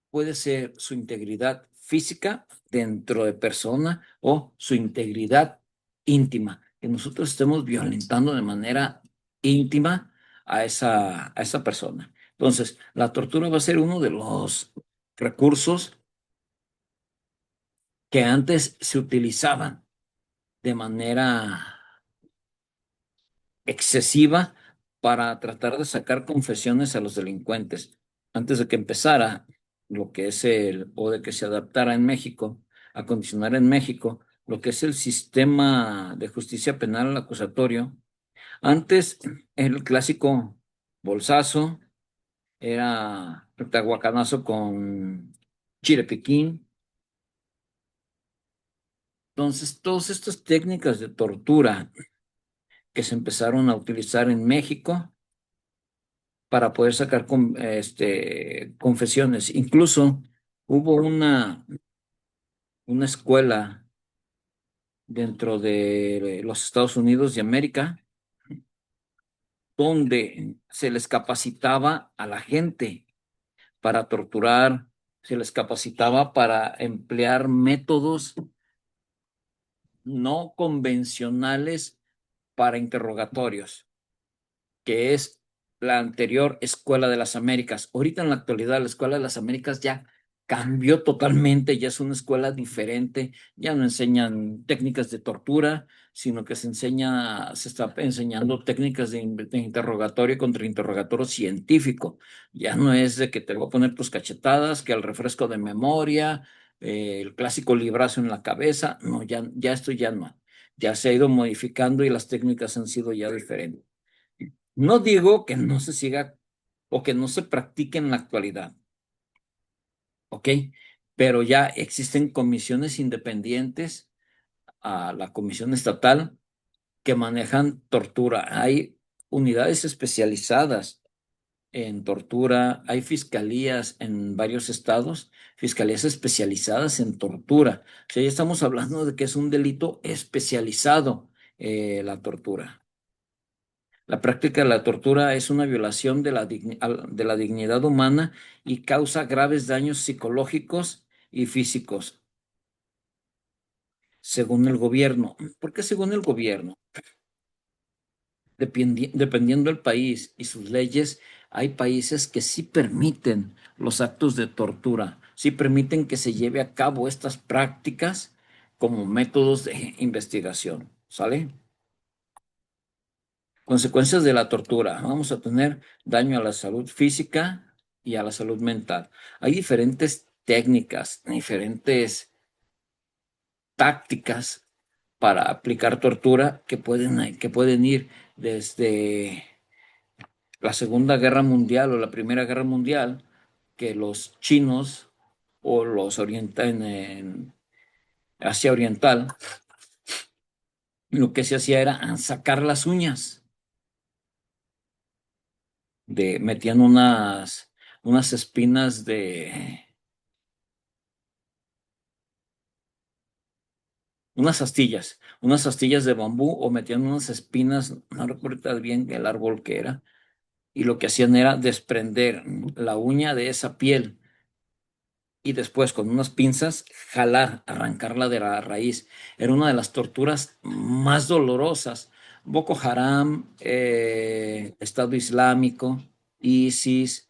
Puede ser su integridad física dentro de persona o su integridad íntima, que nosotros estemos violentando de manera íntima a esa persona. Entonces, la tortura va a ser uno de los recursos que antes se utilizaban de manera excesiva para tratar de sacar confesiones a los delincuentes. Antes de que empezara lo que es o de que se adaptara en México, a condicionar en México, lo que es el sistema de justicia penal acusatorio, antes el clásico bolsazo, era tahuacanazo con chile piquín. Entonces, todas estas técnicas de tortura que se empezaron a utilizar en México para poder sacar confesiones. Incluso hubo una escuela dentro de los Estados Unidos de América donde se les capacitaba a la gente para torturar, se les capacitaba para emplear métodos no convencionales para interrogatorios, que es la anterior Escuela de las Américas. Ahorita en la actualidad la Escuela de las Américas ya cambió totalmente, ya es una escuela diferente, ya no enseñan técnicas de tortura, sino que se está enseñando técnicas de interrogatorio contra interrogatorio científico. Ya no es de que te voy a poner tus cachetadas, que el refresco de memoria, el clásico librazo en la cabeza, no, ya esto ya no. Ya se ha ido modificando y las técnicas han sido ya diferentes. No digo que no se siga o que no se practique en la actualidad, ¿ok? Pero ya existen comisiones independientes a la Comisión Estatal que manejan tortura. Hay unidades especializadas en tortura, hay fiscalías en varios estados, fiscalías especializadas en tortura. O sea, ya estamos hablando de que es un delito especializado, la tortura. La práctica de la tortura es una violación de de la dignidad humana y causa graves daños psicológicos y físicos, según el gobierno. ¿Por qué según el gobierno? Dependiendo del país y sus leyes, hay países que sí permiten los actos de tortura, sí permiten que se lleve a cabo estas prácticas como métodos de investigación. ¿Sale? Consecuencias de la tortura. Vamos a tener daño a la salud física y a la salud mental. Hay diferentes técnicas, diferentes tácticas para aplicar tortura que pueden ir desde la Segunda Guerra Mundial o la Primera Guerra Mundial, que los chinos o los en Asia Oriental, lo que se hacía era sacar las uñas metían unas espinas unas astillas de bambú o metían unas espinas, no recuerdo bien el árbol que era, y lo que hacían era desprender la uña de esa piel y después con unas pinzas jalar, arrancarla de la raíz. Era una de las torturas más dolorosas. Boko Haram, Estado Islámico, ISIS,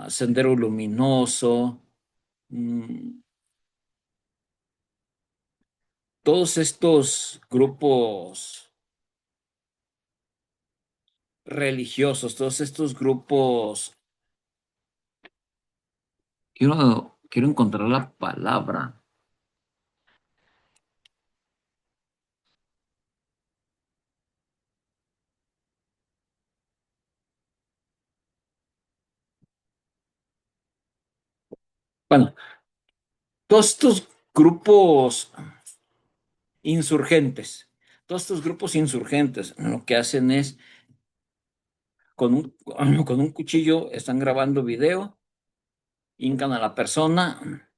Sendero Luminoso, mm, todos estos grupos religiosos, todos estos grupos, quiero encontrar la palabra. Bueno, todos estos grupos insurgentes, todos estos grupos insurgentes lo que hacen es con un, con un cuchillo están grabando video, hincan a la persona,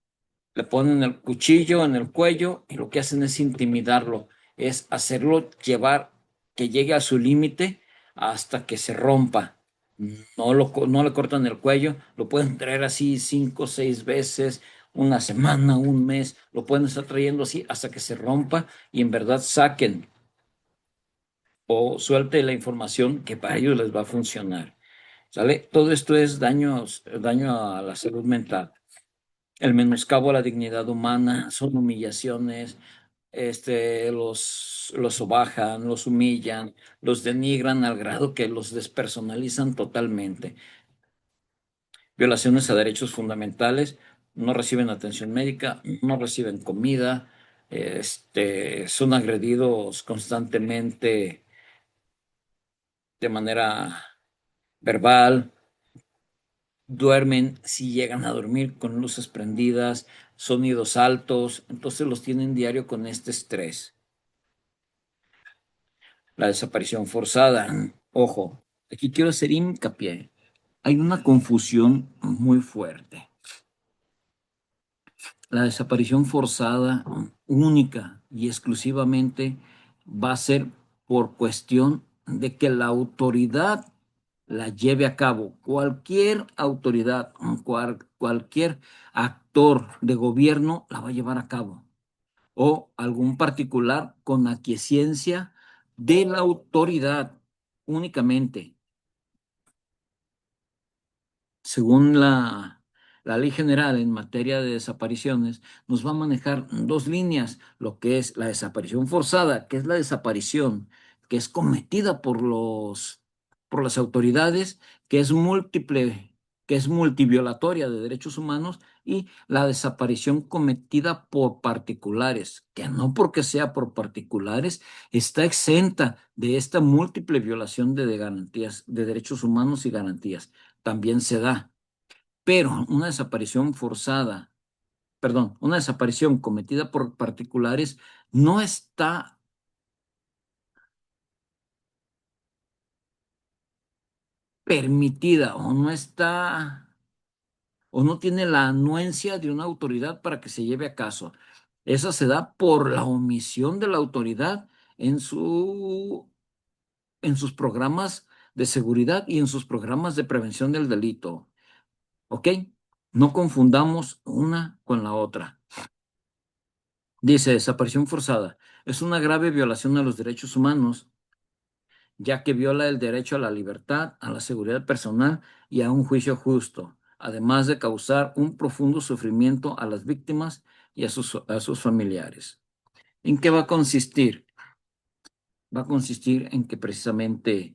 le ponen el cuchillo en el cuello y lo que hacen es intimidarlo, es hacerlo llevar, que llegue a su límite hasta que se rompa. No le cortan el cuello, lo pueden traer así 5 o 6 veces, una semana, un mes, lo pueden estar trayendo así hasta que se rompa y en verdad saquen o suelte la información que para ellos les va a funcionar. ¿Sale? Todo esto es daño a la salud mental. El menoscabo a la dignidad humana, son humillaciones, los sobajan, los humillan, los denigran al grado que los despersonalizan totalmente. Violaciones a derechos fundamentales, no reciben atención médica, no reciben comida, son agredidos constantemente de manera verbal, duermen, si llegan a dormir con luces prendidas, sonidos altos, entonces los tienen diario con este estrés. La desaparición forzada, ojo, aquí quiero hacer hincapié, hay una confusión muy fuerte. La desaparición forzada única y exclusivamente va a ser por cuestión de que la autoridad la lleve a cabo. Cualquier autoridad, cualquier actor de gobierno la va a llevar a cabo. O algún particular con aquiescencia de la autoridad únicamente. Según la Ley General en materia de desapariciones, nos va a manejar dos líneas, lo que es la desaparición forzada, que es la desaparición que es cometida por las autoridades, que es múltiple, que es multiviolatoria de derechos humanos, y la desaparición cometida por particulares, que no porque sea por particulares, está exenta de esta múltiple violación de garantías, de derechos humanos y garantías también se da. Pero una desaparición forzada, perdón, una desaparición cometida por particulares no está permitida o no tiene la anuencia de una autoridad para que se lleve a caso. Esa se da por la omisión de la autoridad en en sus programas de seguridad y en sus programas de prevención del delito. ¿Ok? No confundamos una con la otra. Dice, desaparición forzada. Es una grave violación a los derechos humanos, ya que viola el derecho a la libertad, a la seguridad personal y a un juicio justo, además de causar un profundo sufrimiento a las víctimas y a sus familiares. ¿En qué va a consistir? Va a consistir en que precisamente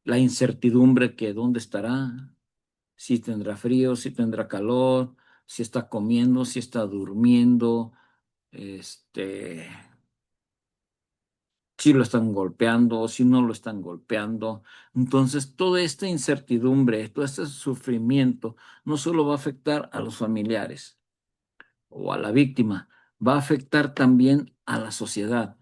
la incertidumbre que dónde estará, si tendrá frío, si tendrá calor, si está comiendo, si está durmiendo, este si lo están golpeando o si no lo están golpeando. Entonces, toda esta incertidumbre, todo este sufrimiento, no solo va a afectar a los familiares o a la víctima, va a afectar también a la sociedad,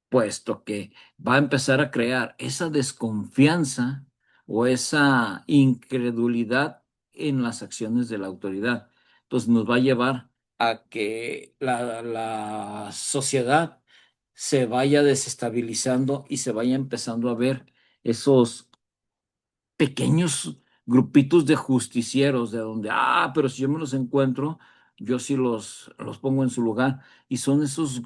puesto que va a empezar a crear esa desconfianza o esa incredulidad en las acciones de la autoridad. Entonces nos va a llevar a que la sociedad se vaya desestabilizando y se vaya empezando a ver esos pequeños grupitos de justicieros de donde, pero si yo me los encuentro, yo sí los pongo en su lugar. Y son esos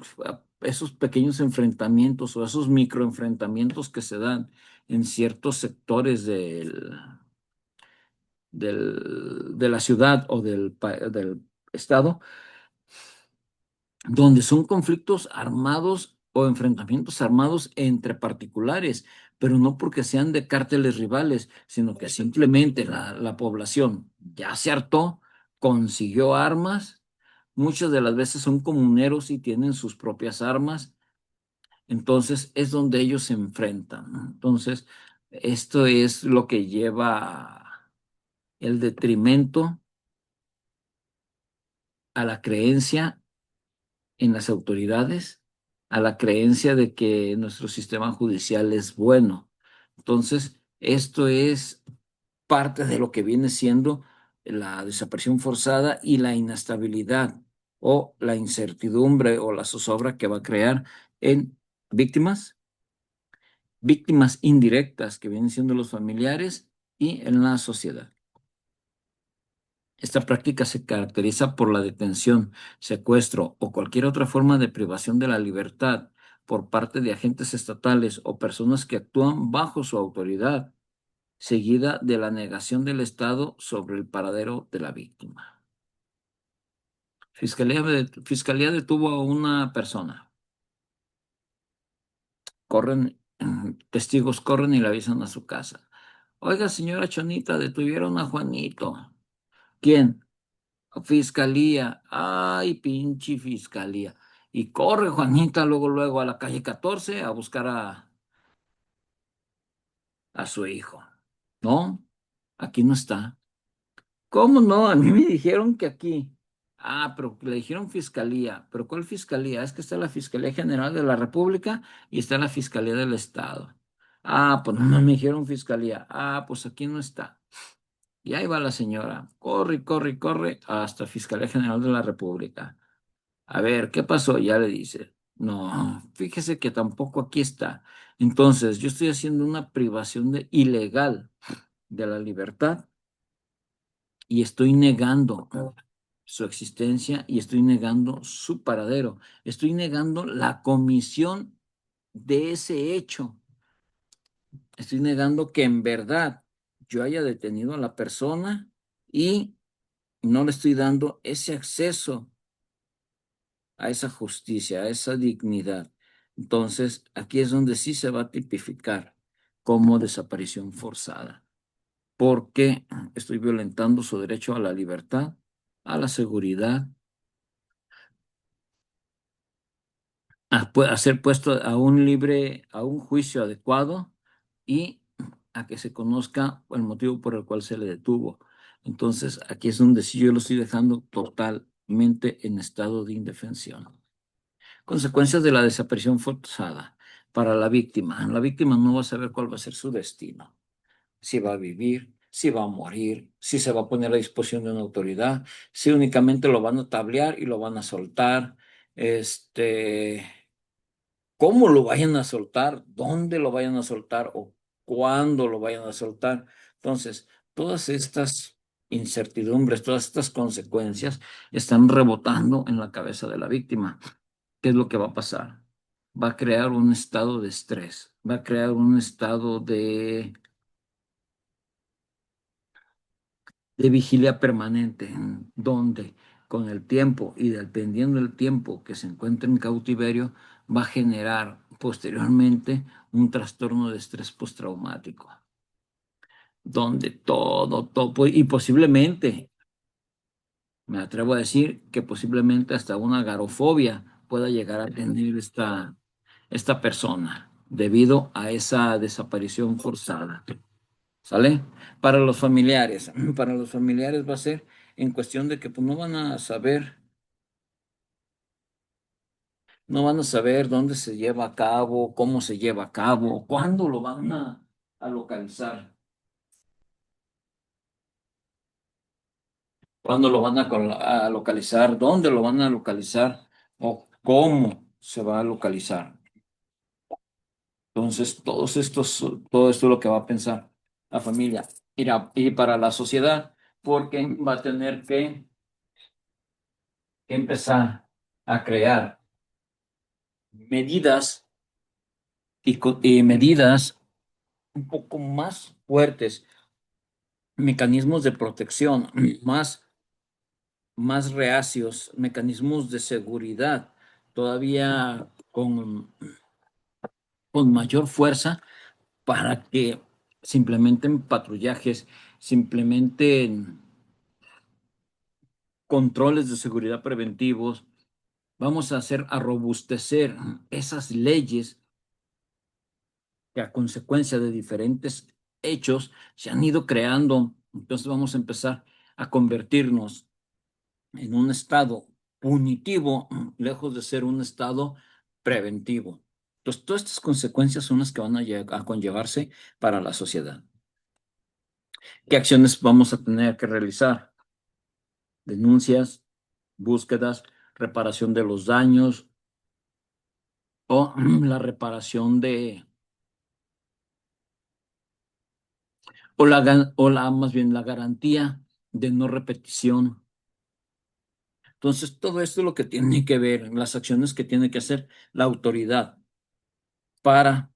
pequeños enfrentamientos o esos microenfrentamientos que se dan en ciertos sectores de la ciudad o del estado, donde son conflictos armados o enfrentamientos armados entre particulares, pero no porque sean de cárteles rivales, sino que simplemente la población ya se hartó, consiguió armas, muchas de las veces son comuneros y tienen sus propias armas, entonces es donde ellos se enfrentan, ¿no? Entonces, esto es lo que lleva el detrimento a la creencia en las autoridades, a la creencia de que nuestro sistema judicial es bueno. Entonces, Esto es parte de lo que viene siendo la desaparición forzada y la inestabilidad o la incertidumbre o la zozobra que va a crear en víctimas, víctimas indirectas que vienen siendo los familiares y en la sociedad. Esta práctica se caracteriza por la detención, secuestro o cualquier otra forma de privación de la libertad por parte de agentes estatales o personas que actúan bajo su autoridad, seguida de la negación del Estado sobre el paradero de la víctima. Fiscalía detuvo a una persona. Corren, testigos corren y le avisan a su casa. Oiga, señora Chonita, detuvieron a Juanito. ¿Quién? Fiscalía. Ay, pinche fiscalía. Y corre Juanita luego a la calle 14 a buscar a su hijo. No, aquí no está. ¿Cómo no? A mí me dijeron que aquí. Ah, pero le dijeron fiscalía. ¿Pero cuál fiscalía? Es que está la Fiscalía General de la República y está la Fiscalía del Estado. Ah, pues no me dijeron fiscalía. Ah, pues aquí no está. Y ahí va la señora. Corre hasta Fiscalía General de la República. A ver, ¿qué pasó? Ya le dice. No, fíjese que tampoco aquí está. Entonces, yo estoy haciendo una privación ilegal de la libertad y estoy negando su existencia y estoy negando su paradero. Estoy negando la comisión de ese hecho. Estoy negando que en verdad yo haya detenido a la persona y no le estoy dando ese acceso a esa justicia, a esa dignidad. Entonces, aquí es donde sí se va a tipificar como desaparición forzada, porque estoy violentando su derecho a la libertad, a la seguridad, a ser puesto a un juicio adecuado y a que se conozca el motivo por el cual se le detuvo. Entonces, aquí es donde sí yo lo estoy dejando totalmente en estado de indefensión. Consecuencias de la desaparición forzada para la víctima. La víctima no va a saber cuál va a ser su destino. Si va a vivir, si va a morir, si se va a poner a disposición de una autoridad, si únicamente lo van a tablear y lo van a soltar, cómo lo vayan a soltar, dónde lo vayan a soltar o cuándo lo vayan a soltar. Entonces, todas estas incertidumbres, todas estas consecuencias están rebotando en la cabeza de la víctima. ¿Qué es lo que va a pasar? Va a crear un estado de estrés, va a crear un estado de vigilia permanente, donde con el tiempo y dependiendo del tiempo que se encuentre en cautiverio, va a generar posteriormente un trastorno de estrés postraumático, donde y posiblemente, me atrevo a decir que posiblemente hasta una agorafobia pueda llegar a tener esta persona debido a esa desaparición forzada. ¿Sale? Para los familiares, para los familiares va a ser en cuestión de que pues, no van a saber dónde se lleva a cabo, cómo se lleva a cabo, cuándo lo van a localizar, cuándo lo van a localizar, dónde lo van a localizar o cómo se va a localizar. Entonces, todo esto es lo que va a pensar la familia. Y para la sociedad, porque va a tener que empezar a crear medidas y medidas un poco más fuertes, mecanismos de protección más reacios, mecanismos de seguridad, todavía con mayor fuerza para que se implementen patrullajes, se implementen controles de seguridad preventivos. Vamos a robustecer esas leyes que a consecuencia de diferentes hechos se han ido creando. Entonces vamos a empezar a convertirnos en un estado punitivo, lejos de ser un estado preventivo. Entonces, todas estas consecuencias son las que van a conllevarse para la sociedad. ¿Qué acciones vamos a tener que realizar? Denuncias, búsquedas, reparación de los daños o la reparación más bien la garantía de no repetición. Entonces, todo esto es lo que tiene que ver, las acciones que tiene que hacer la autoridad para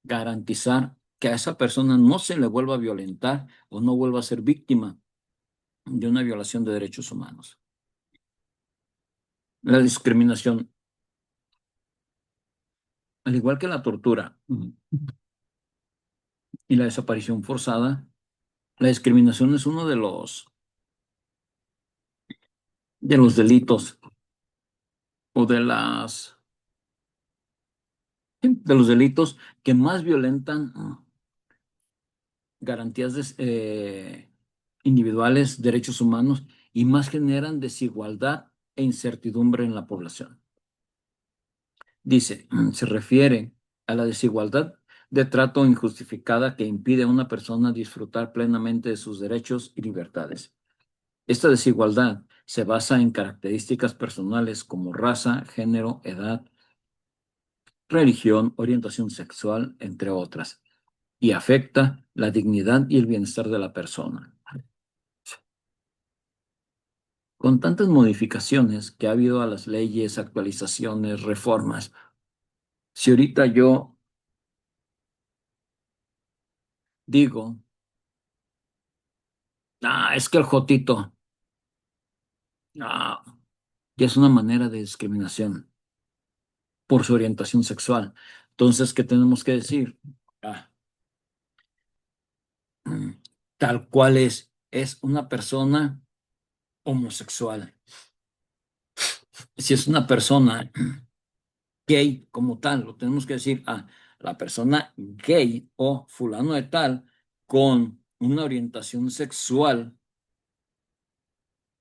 garantizar que a esa persona no se le vuelva a violentar o no vuelva a ser víctima de una violación de derechos humanos. La discriminación, al igual que la tortura y la desaparición forzada, la discriminación es uno de los delitos o de los delitos que más violentan garantías individuales, derechos humanos y más generan desigualdad e incertidumbre en la población. Dice, se refiere a la desigualdad de trato injustificada que impide a una persona disfrutar plenamente de sus derechos y libertades. Esta desigualdad se basa en características personales como raza, género, edad, religión, orientación sexual, entre otras, y afecta la dignidad y el bienestar de la persona. Con tantas modificaciones que ha habido a las leyes, actualizaciones, reformas, si ahorita yo digo, es que el jotito, ah, ya es una manera de discriminación por su orientación sexual. Entonces, ¿qué tenemos que decir? Ah, mm, Tal cual es una persona homosexual. Si es una persona gay como tal, lo tenemos que decir a la persona gay o fulano de tal con una orientación sexual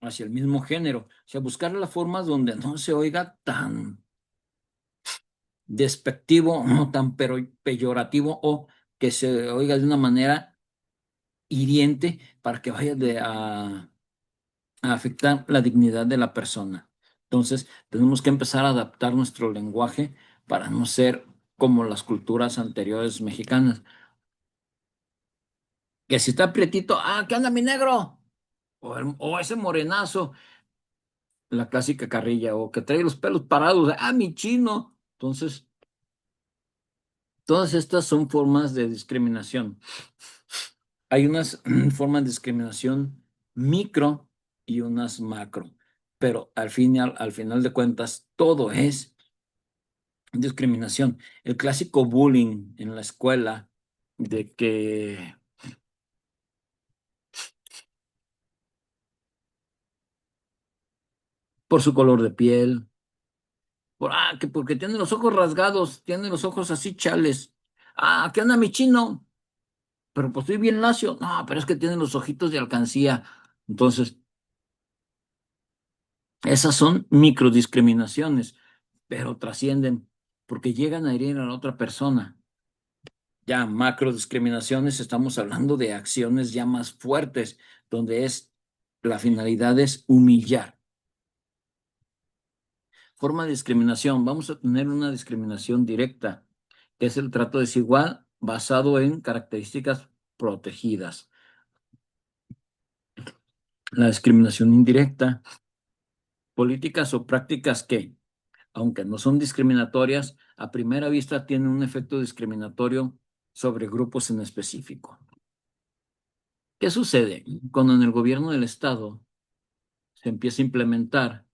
hacia el mismo género. O sea, buscar las formas donde no se oiga tan despectivo, no tan peyorativo o que se oiga de una manera hiriente para que vaya a afectar la dignidad de la persona. Entonces, tenemos que empezar a adaptar nuestro lenguaje para no ser como las culturas anteriores mexicanas. Que si está prietito, ¿qué onda mi negro? O ese morenazo, la clásica carrilla, o que trae los pelos parados, mi chino. Entonces, todas estas son formas de discriminación. Hay unas formas de discriminación micro y unas macro, pero al final de cuentas, todo es discriminación. El clásico bullying en la escuela de que por su color de piel, que porque tiene los ojos rasgados, tiene los ojos así chales. ¿Qué onda mi chino? Pero pues estoy bien lacio. No, pero es que tiene los ojitos de alcancía. Entonces, esas son microdiscriminaciones, pero trascienden porque llegan a herir a la otra persona. Ya macrodiscriminaciones, estamos hablando de acciones ya más fuertes, donde la finalidad es humillar. Forma de discriminación. Vamos a tener una discriminación directa, que es el trato desigual basado en características protegidas. La discriminación indirecta, políticas o prácticas que, aunque no son discriminatorias, a primera vista tienen un efecto discriminatorio sobre grupos en específico. ¿Qué sucede cuando en el gobierno del estado se empieza a implementar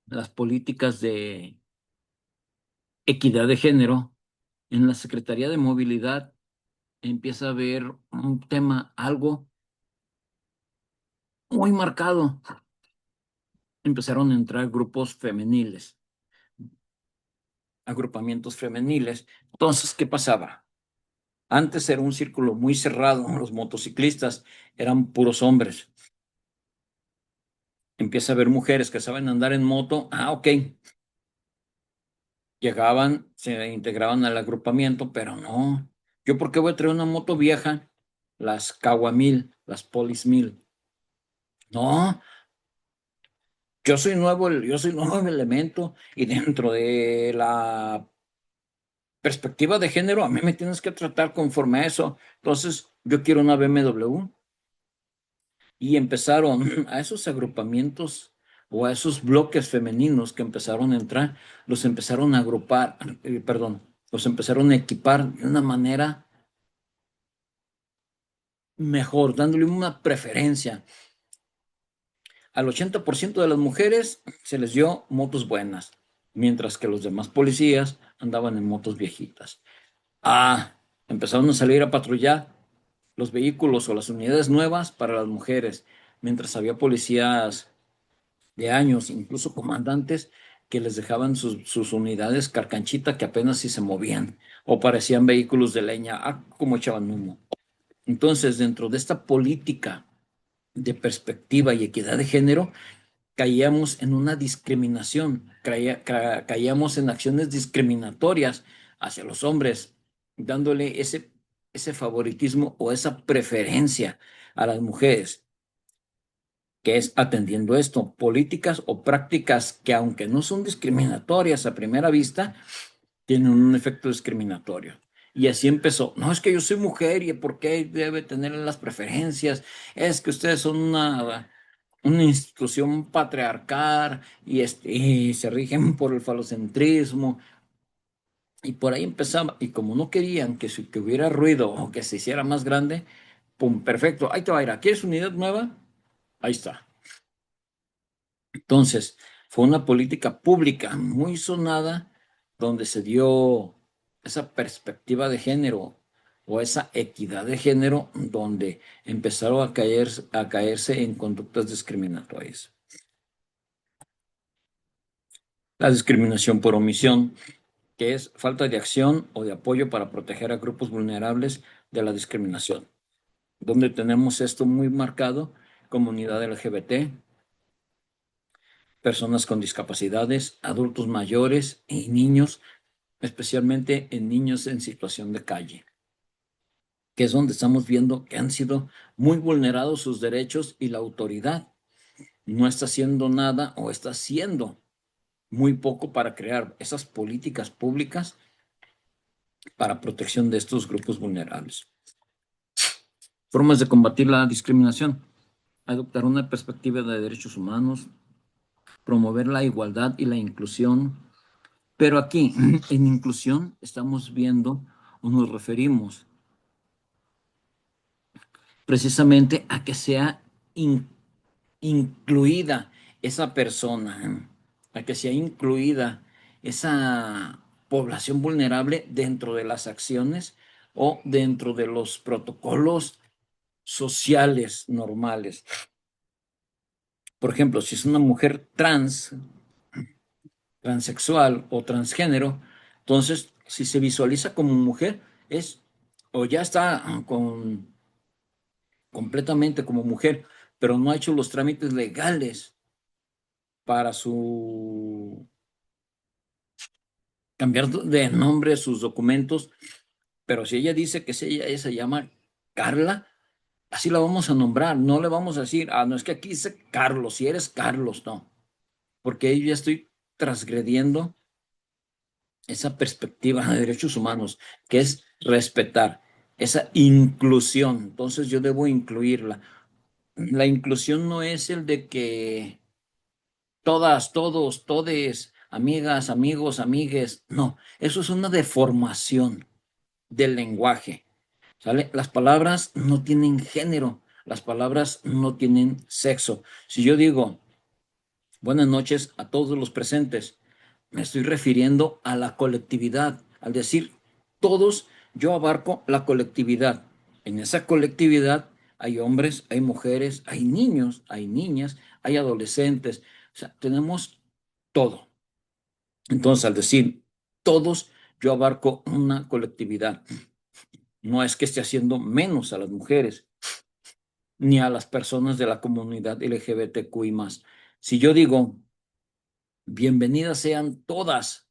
las políticas de equidad de género? En la Secretaría de Movilidad empieza a haber un tema, algo muy marcado. Empezaron a entrar grupos femeniles, agrupamientos femeniles. Entonces, ¿qué pasaba? Antes era un círculo muy cerrado, los motociclistas eran puros hombres. Empieza a haber mujeres que saben andar en moto, ok, llegaban, se integraban al agrupamiento, pero no. ¿Yo por qué voy a traer una moto vieja? Las Kawamil, las Polis 1000. No, yo soy nuevo elemento y dentro de la perspectiva de género, a mí me tienes que tratar conforme a eso. Entonces, yo quiero una BMW. Y empezaron a esos agrupamientos o a esos bloques femeninos que empezaron a entrar, los empezaron a agrupar, perdón, los empezaron a equipar de una manera mejor, dándole una preferencia. Al 80% de las mujeres se les dio motos buenas, mientras que los demás policías andaban en motos viejitas. Ah, empezaron a salir a patrullar los vehículos o las unidades nuevas para las mujeres, mientras había policías de años, incluso comandantes que les dejaban sus unidades carcanchita que apenas si se movían o parecían vehículos de leña, como echaban humo. Entonces, dentro de esta política de perspectiva y equidad de género, caíamos en una discriminación, caíamos en acciones discriminatorias hacia los hombres, dándole ese favoritismo o esa preferencia a las mujeres, que es atendiendo esto, políticas o prácticas que aunque no son discriminatorias a primera vista, tienen un efecto discriminatorio. Y así empezó. No, es que yo soy mujer y ¿por qué debe tener las preferencias? Es que ustedes son una institución patriarcal y se rigen por el falocentrismo. Y por ahí empezaba. Y como no querían que hubiera ruido o que se hiciera más grande, pum, perfecto, ahí te va a ir. ¿Quieres unidad nueva? Ahí está. Entonces, fue una política pública muy sonada donde se dio esa perspectiva de género o esa equidad de género donde empezaron a caerse en conductas discriminatorias. La discriminación por omisión, que es falta de acción o de apoyo para proteger a grupos vulnerables de la discriminación, donde tenemos esto muy marcado: comunidad LGBT, personas con discapacidades, adultos mayores y niños, especialmente en niños en situación de calle, que es donde estamos viendo que han sido muy vulnerados sus derechos y la autoridad no está haciendo nada o está haciendo muy poco para crear esas políticas públicas para protección de estos grupos vulnerables. Formas de combatir la discriminación: adoptar una perspectiva de derechos humanos, promover la igualdad y la inclusión. Pero aquí, en inclusión, estamos viendo o nos referimos precisamente a que sea incluida esa persona, a que sea incluida esa población vulnerable dentro de las acciones o dentro de los protocolos sociales normales. Por ejemplo, si es una mujer transexual o transgénero, entonces si se visualiza como mujer, es o ya está completamente como mujer, pero no ha hecho los trámites legales para su cambiar de nombre sus documentos. Pero si ella dice que ella se llama Carla, así la vamos a nombrar. No le vamos a decir, no, es que aquí dice Carlos, si eres Carlos, no, porque yo ya estoy transgrediendo esa perspectiva de derechos humanos, que es respetar esa inclusión. Entonces yo debo incluirla. La inclusión no es el de que todas, todos, todes, amigas, amigos, amigues. No, eso es una deformación del lenguaje. ¿Sale? Las palabras no tienen género, las palabras no tienen sexo. Si yo digo buenas noches a todos los presentes, me estoy refiriendo a la colectividad. Al decir todos, yo abarco la colectividad. En esa colectividad hay hombres, hay mujeres, hay niños, hay niñas, hay adolescentes. O sea, tenemos todo. Entonces, al decir todos, yo abarco una colectividad. No es que esté haciendo menos a las mujeres ni a las personas de la comunidad LGBTQI+. Si yo digo bienvenidas sean todas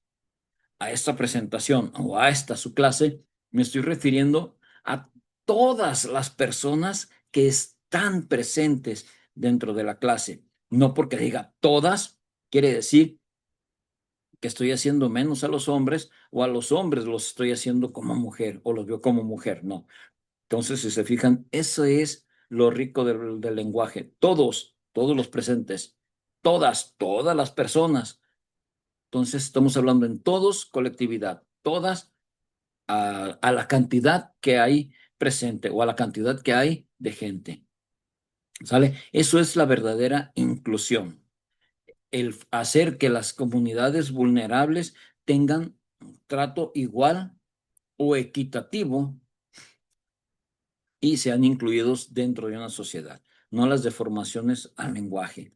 a esta presentación o a esta su clase, me estoy refiriendo a todas las personas que están presentes dentro de la clase. No porque diga todas, quiere decir que estoy haciendo menos a los hombres o a los hombres los estoy haciendo como mujer o los veo como mujer. No. Entonces, si se fijan, eso es lo rico del lenguaje. Todos los presentes, todas las personas. Entonces, estamos hablando en todos, colectividad, todas a la cantidad que hay presente o a la cantidad que hay de gente. ¿Sale? Eso es la verdadera inclusión. El hacer que las comunidades vulnerables tengan un trato igual o equitativo y sean incluidos dentro de una sociedad, no las deformaciones al lenguaje.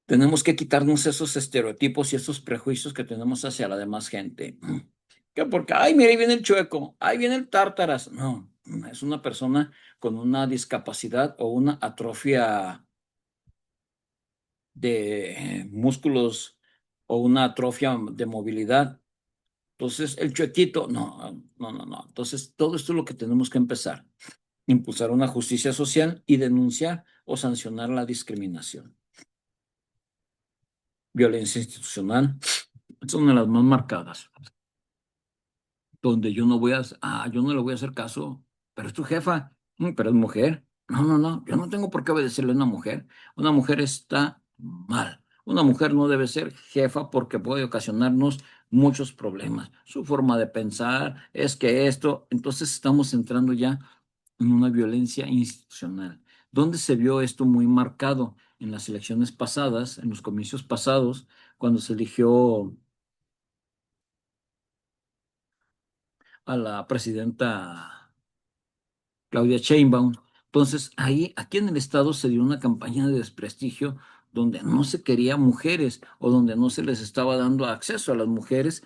Tenemos que quitarnos esos estereotipos y esos prejuicios que tenemos hacia la demás gente. Que porque, ay, mira, ahí viene el chueco, ahí viene el tártaras. No, es una persona con una discapacidad o una atrofia de músculos o una atrofia de movilidad. Entonces, el chuequito, no. Entonces, todo esto es lo que tenemos que empezar. Impulsar una justicia social y denunciar o sancionar la discriminación. Violencia institucional es una de las más marcadas, donde yo no le voy a hacer caso, pero es tu jefa, pero es mujer. No, yo no tengo por qué obedecerle a una mujer. Una mujer está mal. Una mujer no debe ser jefa porque puede ocasionarnos muchos problemas. Su forma de pensar es que esto, entonces estamos entrando ya en una violencia institucional. ¿Dónde se vio esto muy marcado? En las elecciones pasadas, en los comicios pasados, cuando se eligió a la presidenta Claudia Sheinbaum. Entonces, ahí, aquí en el estado se dio una campaña de desprestigio donde no se quería mujeres o donde no se les estaba dando acceso a las mujeres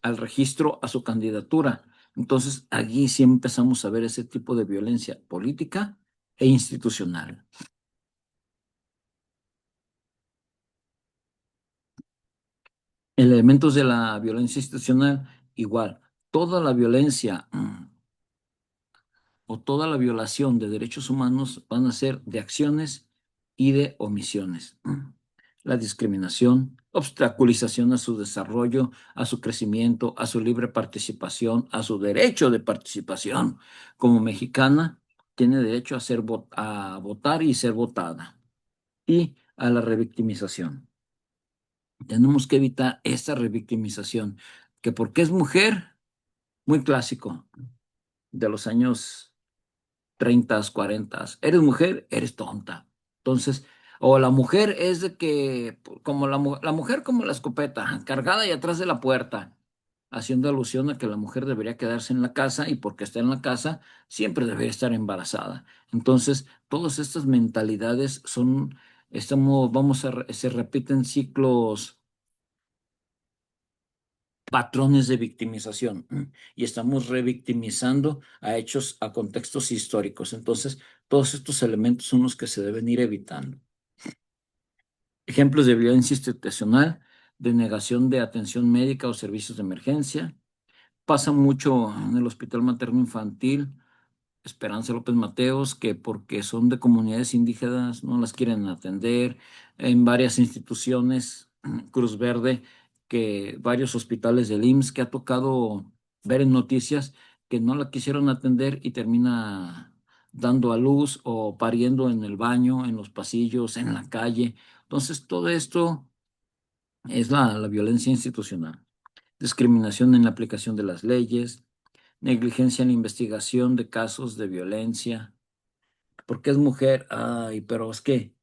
al registro a su candidatura. Entonces, allí sí empezamos a ver ese tipo de violencia política e institucional. Elementos de la violencia institucional, igual, toda la violencia o toda la violación de derechos humanos van a ser de acciones y de omisiones. La discriminación, obstaculización a su desarrollo, a su crecimiento, a su libre participación, a su derecho de participación. Como mexicana, tiene derecho a a votar y ser votada. Y a la revictimización. Tenemos que evitar esta revictimización, que porque es mujer, muy clásico de los años 30, 40. Eres mujer, eres tonta. Entonces, o la mujer es de que, como la mujer como la escopeta, cargada y atrás de la puerta, haciendo alusión a que la mujer debería quedarse en la casa y porque está en la casa, siempre debería estar embarazada. Entonces, todas estas mentalidades se repiten ciclos, patrones de victimización y estamos revictimizando a hechos, a contextos históricos. Entonces, todos estos elementos son los que se deben ir evitando. Ejemplos de violencia institucional, denegación de atención médica o servicios de emergencia. Pasa mucho en el Hospital Materno Infantil Esperanza López Mateos, que porque son de comunidades indígenas no las quieren atender, en varias instituciones, Cruz Verde, que varios hospitales del IMSS que ha tocado ver en noticias que no la quisieron atender y termina dando a luz o pariendo en el baño, en los pasillos, en la calle. Entonces, todo esto es la violencia institucional. Discriminación en la aplicación de las leyes, negligencia en la investigación de casos de violencia, porque es mujer, ay, pero es que,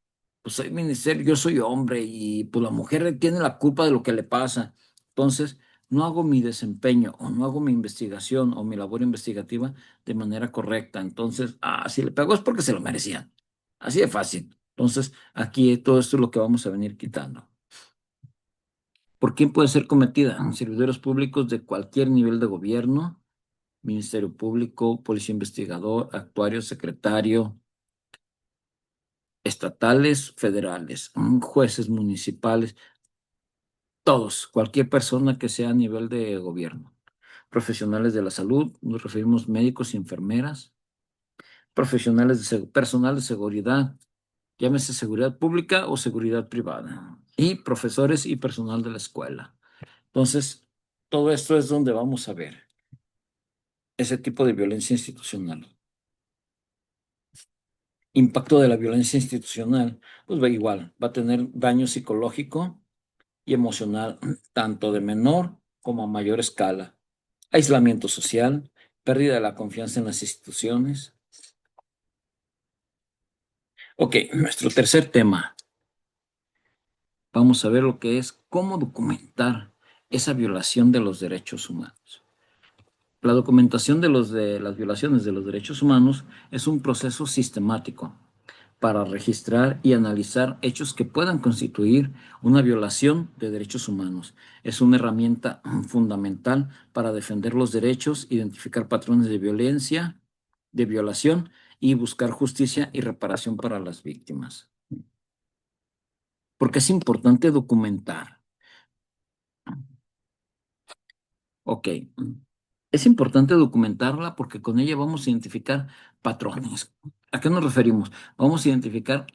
pues soy ministerio, yo soy hombre y pues la mujer tiene la culpa de lo que le pasa. Entonces, no hago mi desempeño o no hago mi investigación o mi labor investigativa de manera correcta. Entonces, si le pegó es porque se lo merecían. Así de fácil. Entonces, aquí todo esto es lo que vamos a venir quitando. ¿Por quién puede ser cometida? Servidores públicos de cualquier nivel de gobierno, Ministerio Público, Policía Investigador, Actuario, Secretario, estatales, federales, jueces municipales. Todos, cualquier persona que sea a nivel de gobierno. Profesionales de la salud, nos referimos médicos y enfermeras, profesionales personal de seguridad, llámese seguridad pública o seguridad privada, y profesores y personal de la escuela. Entonces, todo esto es donde vamos a ver ese tipo de violencia institucional. Impacto de la violencia institucional, pues va igual, va a tener daño psicológico y emocional, tanto de menor como a mayor escala. Aislamiento social, pérdida de la confianza en las instituciones. Ok, nuestro tercer tema. Vamos a ver lo que es cómo documentar esa violación de los derechos humanos. La documentación de las violaciones de los derechos humanos es un proceso sistemático para registrar y analizar hechos que puedan constituir una violación de derechos humanos. Es una herramienta fundamental para defender los derechos, identificar patrones de violencia, de violación y buscar justicia y reparación para las víctimas. Porque es importante documentar. Ok. Es importante documentarla porque con ella vamos a identificar patrones. ¿A qué nos referimos? Vamos a identificar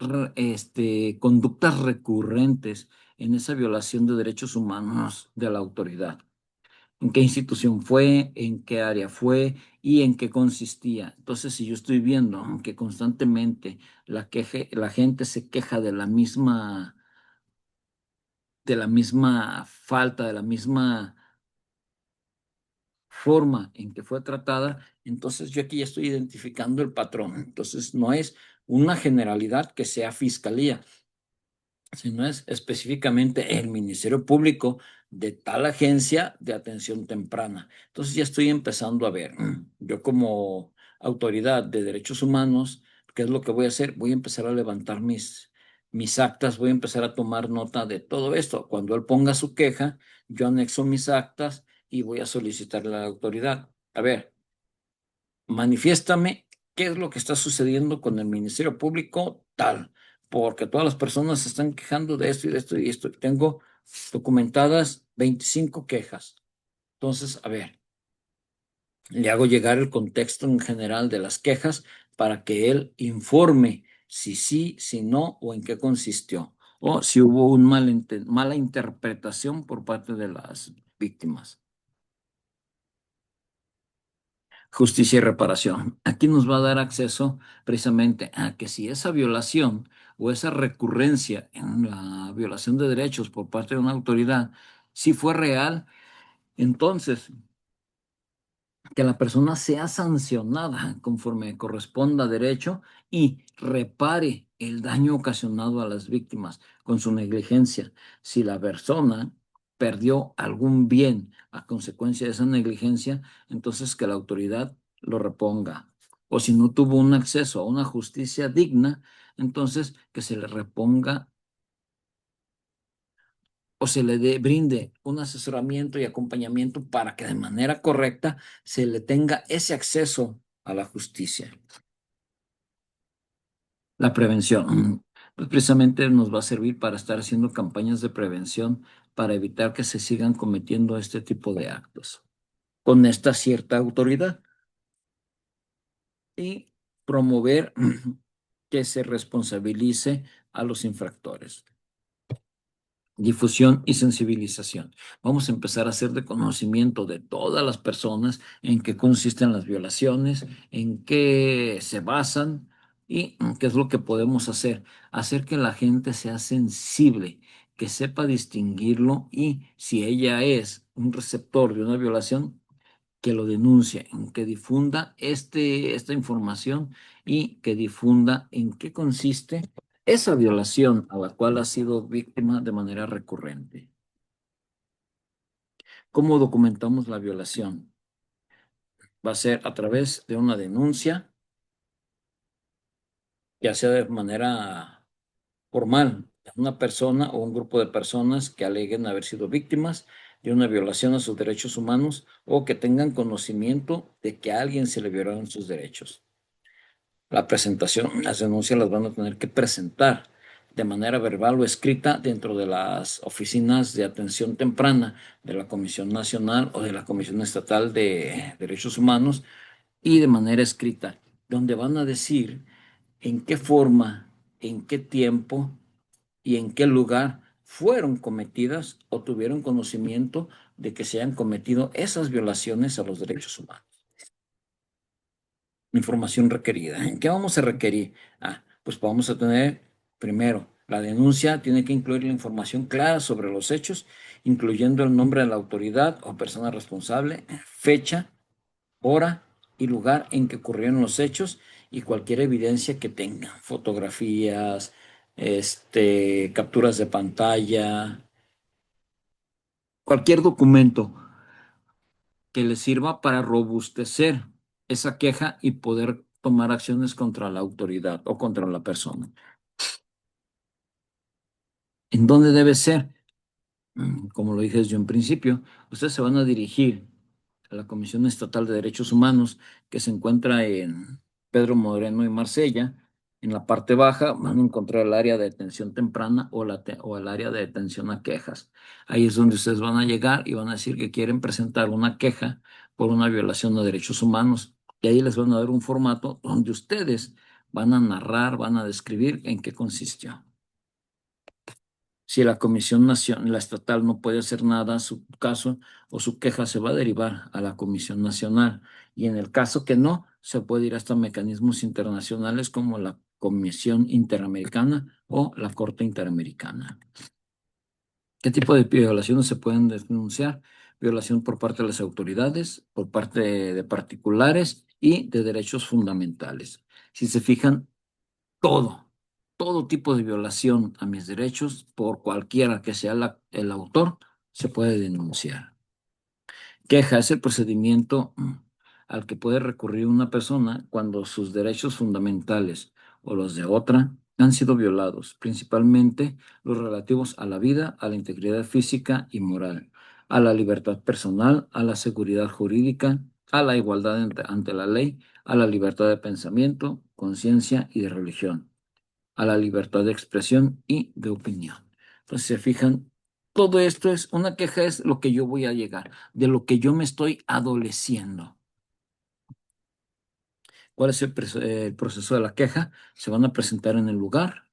conductas recurrentes en esa violación de derechos humanos de la autoridad. ¿En qué institución fue? ¿En qué área fue? ¿Y en qué consistía? Entonces, si yo estoy viendo que constantemente la gente se queja de la misma falta, de la misma forma en que fue tratada, entonces yo aquí ya estoy identificando el patrón. Entonces no es una generalidad que sea fiscalía, sino es específicamente el Ministerio Público de tal agencia de atención temprana. Entonces ya estoy empezando a ver, yo como autoridad de derechos humanos, ¿qué es lo que voy a hacer? Voy a empezar a levantar mis actas, voy a empezar a tomar nota de todo esto. Cuando él ponga su queja, yo anexo mis actas y voy a solicitarle a la autoridad. A ver, manifiéstame qué es lo que está sucediendo con el Ministerio Público tal, porque todas las personas se están quejando de esto y de esto y esto. Tengo documentadas 25 quejas. Entonces, a ver, le hago llegar el contexto en general de las quejas para que él informe si sí, si no o en qué consistió, o si hubo una mala interpretación por parte de las víctimas. Justicia y reparación. Aquí nos va a dar acceso precisamente a que si esa violación o esa recurrencia en la violación de derechos por parte de una autoridad, si fue real, entonces que la persona sea sancionada conforme corresponda a derecho y repare el daño ocasionado a las víctimas con su negligencia. Si la persona perdió algún bien a consecuencia de esa negligencia, entonces que la autoridad lo reponga. O si no tuvo un acceso a una justicia digna, entonces que se le reponga o se le brinde un asesoramiento y acompañamiento para que de manera correcta se le tenga ese acceso a la justicia. La prevención, pues precisamente nos va a servir para estar haciendo campañas de prevención para evitar que se sigan cometiendo este tipo de actos con esta cierta autoridad y promover que se responsabilice a los infractores. Difusión y sensibilización. Vamos a empezar a hacer de conocimiento de todas las personas en qué consisten las violaciones, en qué se basan y qué es lo que podemos hacer. Hacer que la gente sea sensible, que sepa distinguirlo y si ella es un receptor de una violación, que lo denuncie, que difunda esta información y que difunda en qué consiste esa violación a la cual ha sido víctima de manera recurrente. ¿Cómo documentamos la violación? Va a ser a través de una denuncia, ya sea de manera formal, una persona o un grupo de personas que aleguen haber sido víctimas de una violación a sus derechos humanos o que tengan conocimiento de que a alguien se le violaron sus derechos. La presentación, las denuncias las van a tener que presentar de manera verbal o escrita dentro de las oficinas de atención temprana de la Comisión Nacional o de la Comisión Estatal de Derechos Humanos y de manera escrita, donde van a decir en qué forma, en qué tiempo y en qué lugar fueron cometidas o tuvieron conocimiento de que se hayan cometido esas violaciones a los derechos humanos. Información requerida. ¿En qué vamos a requerir? Pues vamos a tener, primero, la denuncia tiene que incluir la información clara sobre los hechos, incluyendo el nombre de la autoridad o persona responsable, fecha, hora y lugar en que ocurrieron los hechos y cualquier evidencia que tenga, fotografías, capturas de pantalla, cualquier documento que le sirva para robustecer esa queja y poder tomar acciones contra la autoridad o contra la persona. ¿En dónde debe ser? Como lo dije yo en principio, ustedes se van a dirigir a la Comisión Estatal de Derechos Humanos que se encuentra en Pedro Moreno y Marsella. En la parte baja van a encontrar el área de atención temprana o el área de atención a quejas. Ahí es donde ustedes van a llegar y van a decir que quieren presentar una queja por una violación de derechos humanos. Y ahí les van a dar un formato donde ustedes van a narrar, van a describir en qué consistió. Si la Comisión Nacional, la estatal no puede hacer nada, su caso o su queja se va a derivar a la Comisión Nacional. Y en el caso que no, se puede ir hasta mecanismos internacionales como la Comisión Interamericana o la Corte Interamericana. ¿Qué tipo de violaciones se pueden denunciar? Violación por parte de las autoridades, por parte de particulares y de derechos fundamentales. Si se fijan, todo, todo tipo de violación a mis derechos, por cualquiera que sea el autor, se puede denunciar. Queja es el procedimiento al que puede recurrir una persona cuando sus derechos fundamentales o los de otra han sido violados, principalmente los relativos a la vida, a la integridad física y moral, a la libertad personal, a la seguridad jurídica, a la igualdad ante la ley, a la libertad de pensamiento, conciencia y de religión, a la libertad de expresión y de opinión. Entonces, se fijan, todo esto es, una queja es lo que yo voy a llegar, de lo que yo me estoy adoleciendo. ¿Cuál es el proceso de la queja? Se van a presentar en el lugar,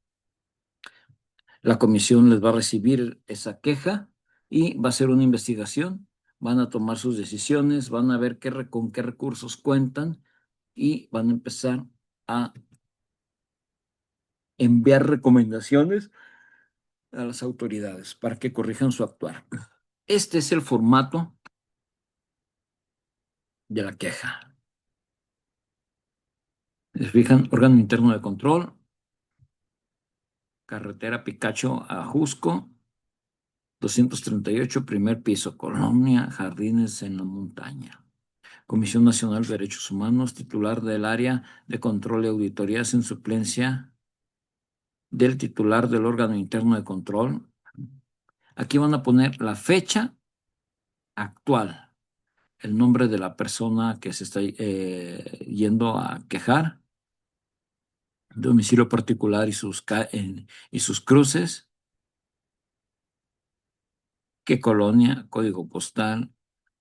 la comisión les va a recibir esa queja y va a hacer una investigación, van a tomar sus decisiones, van a ver con qué recursos cuentan y van a empezar a enviar recomendaciones a las autoridades para que corrijan su actuar. Este es el formato de la queja. ¿Se fijan? Órgano interno de control, carretera Picacho a Jusco, 238, primer piso, Colonia, Jardines en la Montaña. Comisión Nacional de Derechos Humanos, titular del área de control y auditorías en suplencia del titular del órgano interno de control. Aquí van a poner la fecha actual, el nombre de la persona que se está yendo a quejar, domicilio particular y sus cruces, qué colonia, código postal,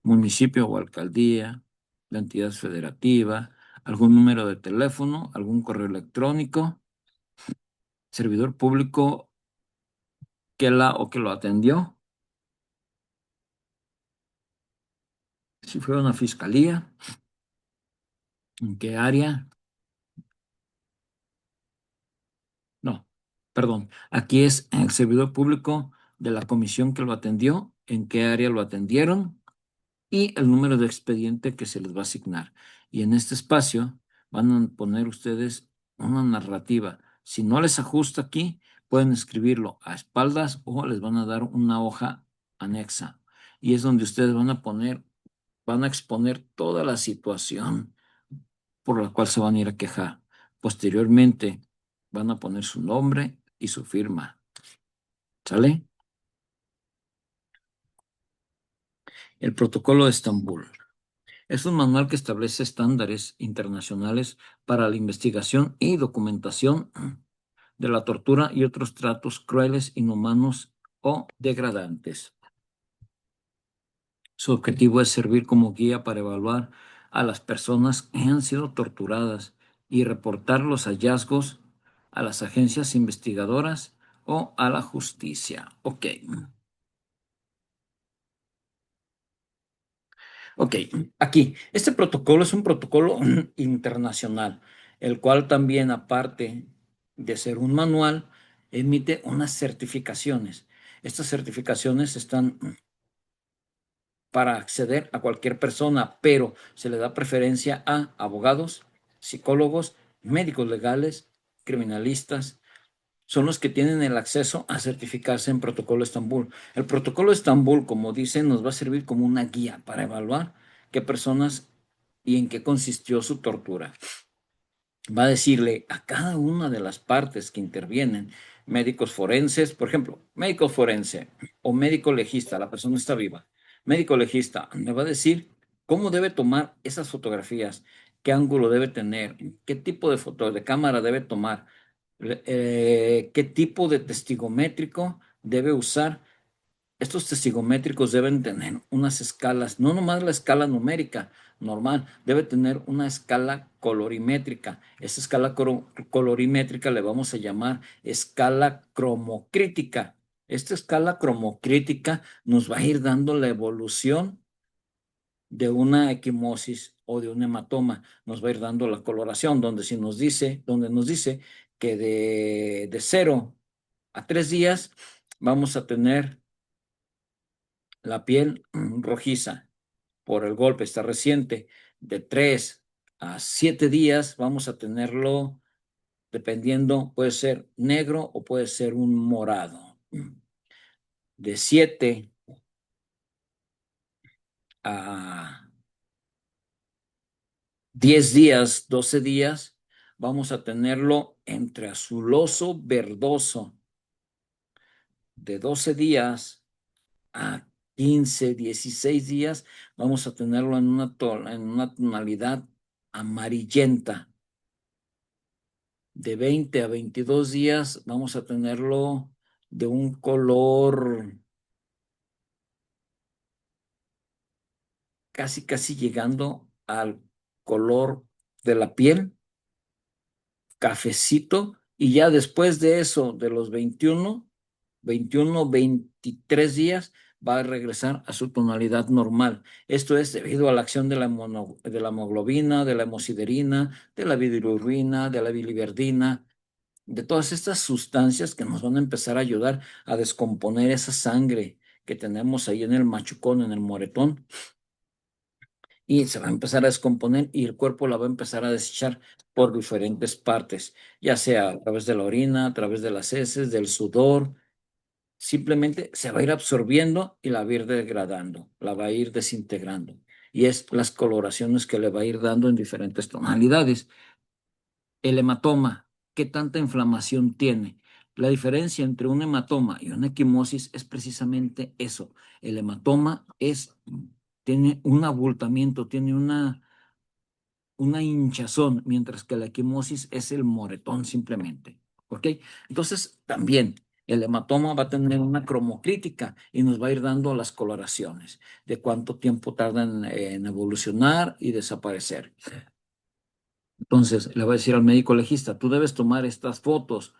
municipio o alcaldía, la entidad federativa, algún número de teléfono, algún correo electrónico, servidor público que lo atendió, si fue una fiscalía, en qué área, no, perdón, aquí es el servidor público de la comisión que lo atendió, en qué área lo atendieron y el número de expediente que se les va a asignar. Y en este espacio van a poner ustedes una narrativa. Si no les ajusta aquí, pueden escribirlo a espaldas o les van a dar una hoja anexa. Y es donde ustedes van a exponer toda la situación por la cual se van a ir a quejar. Posteriormente, van a poner su nombre y su firma. ¿Sale? El protocolo de Estambul. Es un manual que establece estándares internacionales para la investigación y documentación de la tortura y otros tratos crueles, inhumanos o degradantes. Su objetivo es servir como guía para evaluar a las personas que han sido torturadas y reportar los hallazgos a las agencias investigadoras o a la justicia. Ok. Ok, aquí, este protocolo es un protocolo internacional, el cual también, aparte de ser un manual, emite unas certificaciones. Estas certificaciones están para acceder a cualquier persona, pero se le da preferencia a abogados, psicólogos, médicos legales, criminalistas, son los que tienen el acceso a certificarse en Protocolo Estambul. El Protocolo Estambul, como dicen, nos va a servir como una guía para evaluar qué personas y en qué consistió su tortura. Va a decirle a cada una de las partes que intervienen, médicos forenses, por ejemplo, médico forense o médico legista, la persona está viva, médico legista, me va a decir cómo debe tomar esas fotografías, qué ángulo debe tener, qué tipo de foto de cámara debe tomar, qué tipo de testigométrico debe usar. Estos testigométricos deben tener unas escalas, no nomás la escala numérica normal, debe tener una escala colorimétrica. Esa escala colorimétrica le vamos a llamar escala cromocrítica. Esta escala cromocrítica nos va a ir dando la evolución de una equimosis o de un hematoma, nos va a ir dando la coloración, donde nos dice que de 0 a 3 días vamos a tener la piel rojiza por el golpe, está reciente. De 3 a 7 días vamos a tenerlo, dependiendo, puede ser negro o puede ser un morado. De 7 a 10 días, 12 días, vamos a tenerlo entre azuloso, verdoso. De 12 días a 15, 16 días, vamos a tenerlo en una tonalidad amarillenta. De 20 a 22 días, vamos a tenerlo de un color casi llegando al color de la piel, cafecito, y ya después de eso, de los 23 días, va a regresar a su tonalidad normal. Esto es debido a la acción de de la hemoglobina, de la hemosiderina, de la bilirrubina, de la biliverdina, de todas estas sustancias que nos van a empezar a ayudar a descomponer esa sangre que tenemos ahí en el machucón, en el moretón, y se va a empezar a descomponer y el cuerpo la va a empezar a desechar por diferentes partes, ya sea a través de la orina, a través de las heces, del sudor. Simplemente se va a ir absorbiendo y la va a ir degradando, la va a ir desintegrando. Y es las coloraciones que le va a ir dando en diferentes tonalidades. El hematoma, ¿qué tanta inflamación tiene? La diferencia entre un hematoma y una equimosis es precisamente eso. El hematoma tiene un abultamiento, tiene una hinchazón, mientras que la equimosis es el moretón simplemente. ¿Ok? Entonces, también el hematoma va a tener una cromocrítica y nos va a ir dando las coloraciones de cuánto tiempo tardan en evolucionar y desaparecer. Entonces, le voy a decir al médico legista, tú debes tomar estas fotos,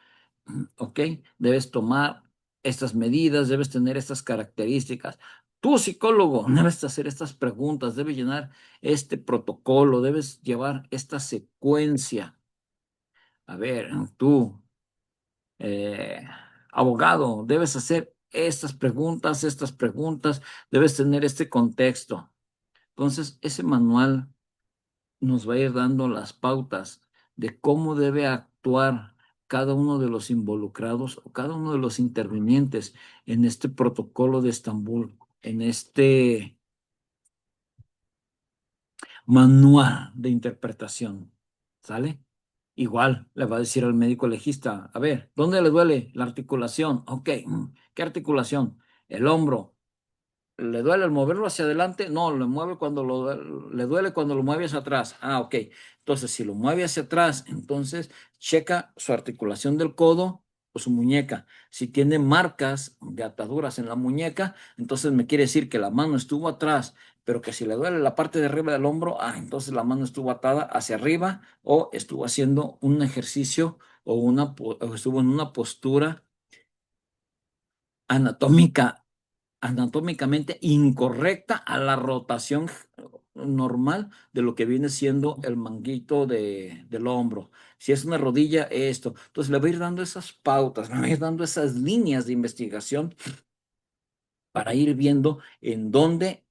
¿ok? Debes tomar estas medidas, debes tener estas características. Tú, psicólogo, debes hacer estas preguntas, debes llenar este protocolo, debes llevar esta secuencia. A ver, tú, eh, abogado, debes hacer estas preguntas, debes tener este contexto. Entonces, ese manual nos va a ir dando las pautas de cómo debe actuar cada uno de los involucrados o cada uno de los intervinientes en este protocolo de Estambul, en este manual de interpretación. ¿Sale? Igual le va a decir al médico legista, a ver, ¿dónde le duele? La articulación. Ok, ¿qué articulación? El hombro. ¿Le duele al moverlo hacia adelante? No, le duele cuando lo mueve hacia atrás. Ah, ok. Entonces, si lo mueve hacia atrás, entonces checa su articulación del codo o su muñeca. Si tiene marcas de ataduras en la muñeca, entonces me quiere decir que la mano estuvo atrás, pero que si le duele la parte de arriba del hombro, entonces la mano estuvo atada hacia arriba o estuvo haciendo un ejercicio o estuvo en una postura anatómica anatómicamente incorrecta a la rotación normal de lo que viene siendo el manguito del hombro. Si es una rodilla, esto. Entonces le voy a ir dando esas pautas, le voy a ir dando esas líneas de investigación para ir viendo en dónde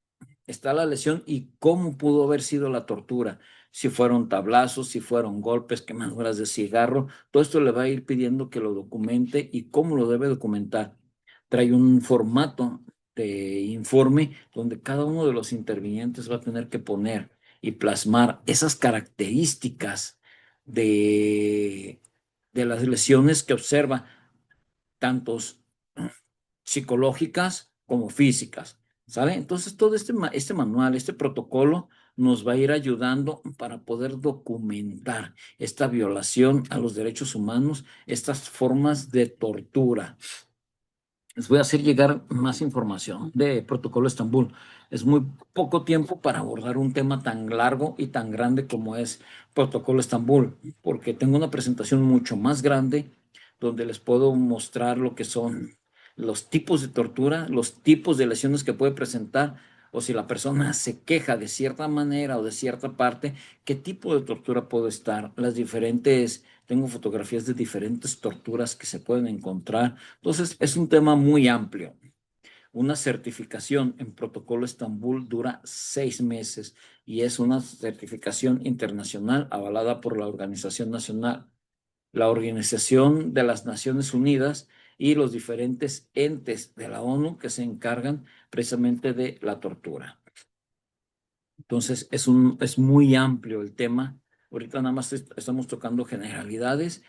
está la lesión y cómo pudo haber sido la tortura. Si fueron tablazos, si fueron golpes, quemaduras de cigarro, todo esto le va a ir pidiendo que lo documente y cómo lo debe documentar. Trae un formato de informe donde cada uno de los intervinientes va a tener que poner y plasmar esas características de, de las lesiones que observa, tantos psicológicas como físicas, ¿sale? Entonces, todo este manual, este protocolo nos va a ir ayudando para poder documentar esta violación a los derechos humanos, estas formas de tortura. Les voy a hacer llegar más información de Protocolo Estambul. Es muy poco tiempo para abordar un tema tan largo y tan grande como es Protocolo Estambul, porque tengo una presentación mucho más grande donde les puedo mostrar lo que son los tipos de tortura, los tipos de lesiones que puede presentar, o si la persona se queja de cierta manera o de cierta parte, qué tipo de tortura puede estar, las diferentes, tengo fotografías de diferentes torturas que se pueden encontrar. Entonces, es un tema muy amplio. Una certificación en Protocolo Estambul dura 6 meses y es una certificación internacional avalada por la Organización de las Naciones Unidas y los diferentes entes de la ONU que se encargan precisamente de la tortura. Entonces, es muy amplio el tema. Ahorita nada más estamos tocando generalidades.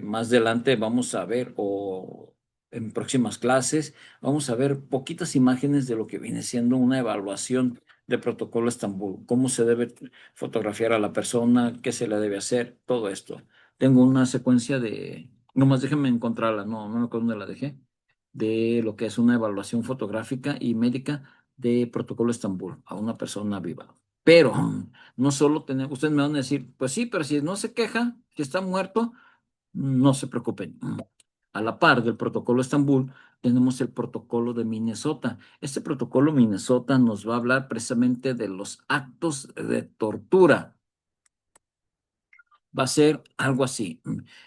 Más adelante vamos a ver, o en próximas clases, vamos a ver poquitas imágenes de lo que viene siendo una evaluación de protocolo Estambul, cómo se debe fotografiar a la persona, qué se le debe hacer, todo esto. Tengo una secuencia nomás déjenme encontrarla, no me acuerdo dónde la dejé, de lo que es una evaluación fotográfica y médica de Protocolo Estambul a una persona viva. Pero no solo tener, ustedes me van a decir, pues sí, pero si no se queja, si está muerto, no se preocupen. A la par del Protocolo Estambul, tenemos el Protocolo de Minnesota. Este Protocolo Minnesota nos va a hablar precisamente de los actos de tortura. Va a ser algo así.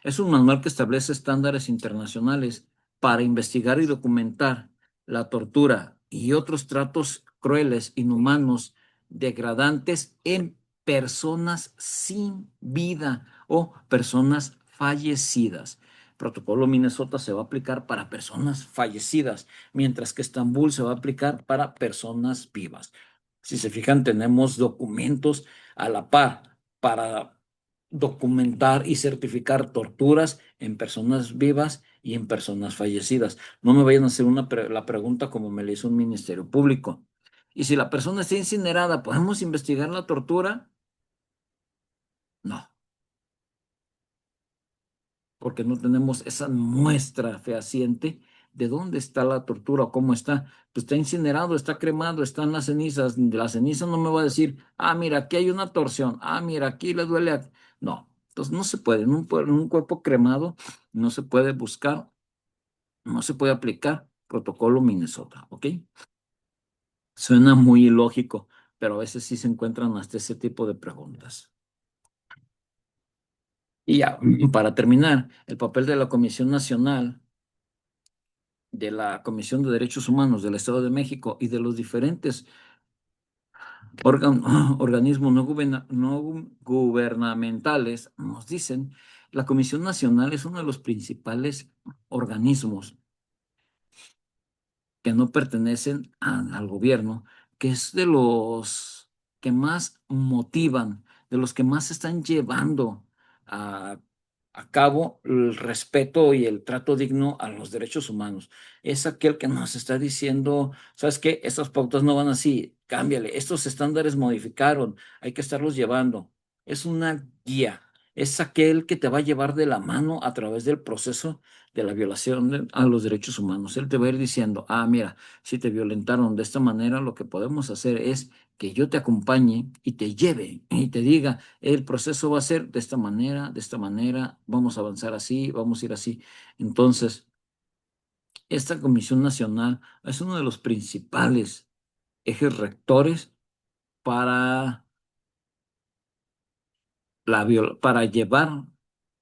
Es un manual que establece estándares internacionales para investigar y documentar la tortura y otros tratos crueles, inhumanos, degradantes en personas sin vida o personas fallecidas. Protocolo Minnesota se va a aplicar para personas fallecidas, mientras que Estambul se va a aplicar para personas vivas. Si se fijan, tenemos documentos a la par para documentar y certificar torturas en personas vivas y en personas fallecidas. No me vayan a hacer la pregunta como me le hizo un ministerio público. Y si la persona está incinerada, ¿podemos investigar la tortura? No, porque no tenemos esa muestra fehaciente de dónde está la tortura o cómo está. Pues está incinerado, está cremado, están las cenizas. De la ceniza no me va a decir, mira, aquí hay una torsión, mira, aquí le duele. No, entonces no se puede. En un cuerpo cremado no se puede buscar, no se puede aplicar protocolo Minnesota, ¿ok? Suena muy ilógico, pero a veces sí se encuentran hasta ese tipo de preguntas. Y ya, para terminar, el papel de la Comisión Nacional, de la Comisión de Derechos Humanos del Estado de México y de los diferentes organismos no gubernamentales nos dicen, la Comisión Nacional es uno de los principales organismos que no pertenecen al gobierno, que es de los que más motivan, de los que más están llevando a cabo el respeto y el trato digno a los derechos humanos. Es aquel que nos está diciendo, ¿sabes qué? Estas pautas no van así, cámbiale, estos estándares modificaron, hay que estarlos llevando. Es una guía, es aquel que te va a llevar de la mano a través del proceso de la violación a los derechos humanos. Él te va a ir diciendo, ah, mira, si te violentaron de esta manera, lo que podemos hacer es que yo te acompañe y te lleve y te diga, el proceso va a ser de esta manera, vamos a avanzar así, vamos a ir así. Entonces, esta Comisión Nacional es uno de los principales ejes rectores para para llevar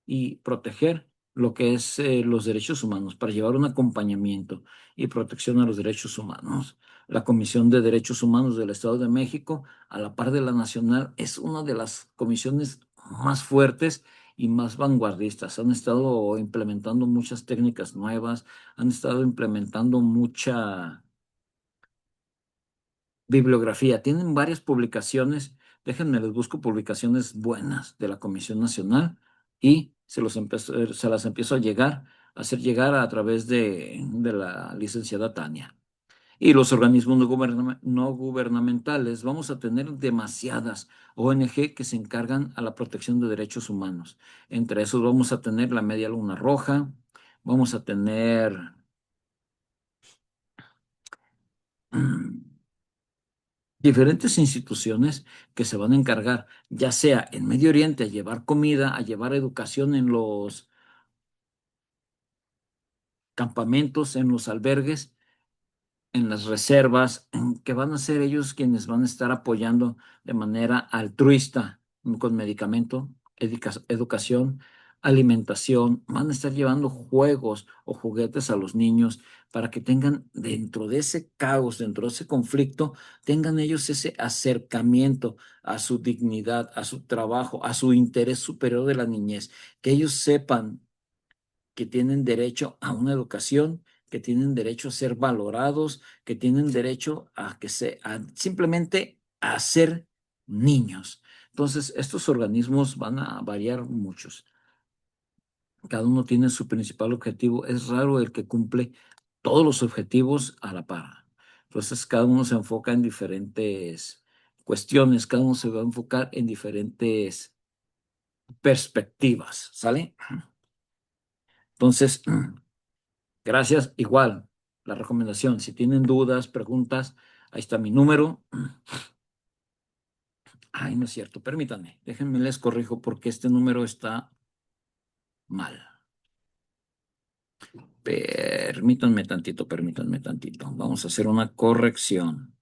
y proteger lo que es los derechos humanos, para llevar un acompañamiento y protección a los derechos humanos. La Comisión de Derechos Humanos del Estado de México, a la par de la nacional, es una de las comisiones más fuertes y más vanguardistas. Han estado implementando muchas técnicas nuevas, han estado implementando mucha bibliografía. Tienen varias publicaciones. Déjenme, les busco publicaciones buenas de la Comisión Nacional y se las empiezo a hacer llegar a través de la licenciada Tania. Y los organismos no gubernamentales, vamos a tener demasiadas ONG que se encargan a la protección de derechos humanos. Entre esos vamos a tener la Media Luna Roja, vamos a tener diferentes instituciones que se van a encargar, ya sea en Medio Oriente, a llevar comida, a llevar educación en los campamentos, en los albergues, en las reservas, en que van a ser ellos quienes van a estar apoyando de manera altruista con medicamento, educación, alimentación, van a estar llevando juegos o juguetes a los niños para que tengan dentro de ese caos, dentro de ese conflicto, tengan ellos ese acercamiento a su dignidad, a su trabajo, a su interés superior de la niñez, que ellos sepan que tienen derecho a una educación, que tienen derecho a ser valorados, que tienen derecho simplemente a ser niños. Entonces, estos organismos van a variar muchos. Cada uno tiene su principal objetivo. Es raro el que cumple todos los objetivos a la par. Entonces, cada uno se enfoca en diferentes cuestiones, cada uno se va a enfocar en diferentes perspectivas, ¿sale? Entonces, gracias. Igual, la recomendación, si tienen dudas, preguntas, ahí está mi número. Ay, no es cierto, permítanme, déjenme les corrijo porque este número está mal. Permítanme tantito. Vamos a hacer una corrección.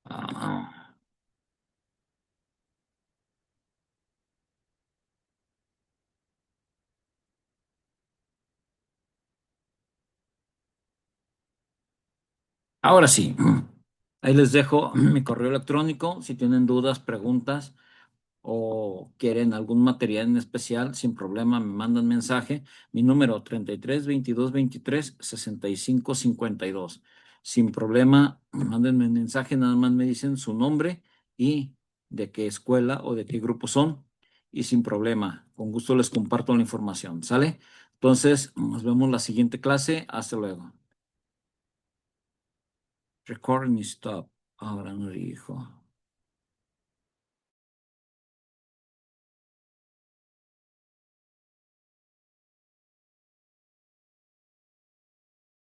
Ah, ahora sí, ahí les dejo mi correo electrónico. Si tienen dudas, preguntas o quieren algún material en especial, sin problema, me mandan mensaje. Mi número 33 22 23 65 52. Sin problema, mándenme un mensaje, nada más me dicen su nombre y de qué escuela o de qué grupo son. Y sin problema, con gusto les comparto la información, ¿sale? Entonces, nos vemos la siguiente clase. Hasta luego. Recording stop. Ahora no dijo.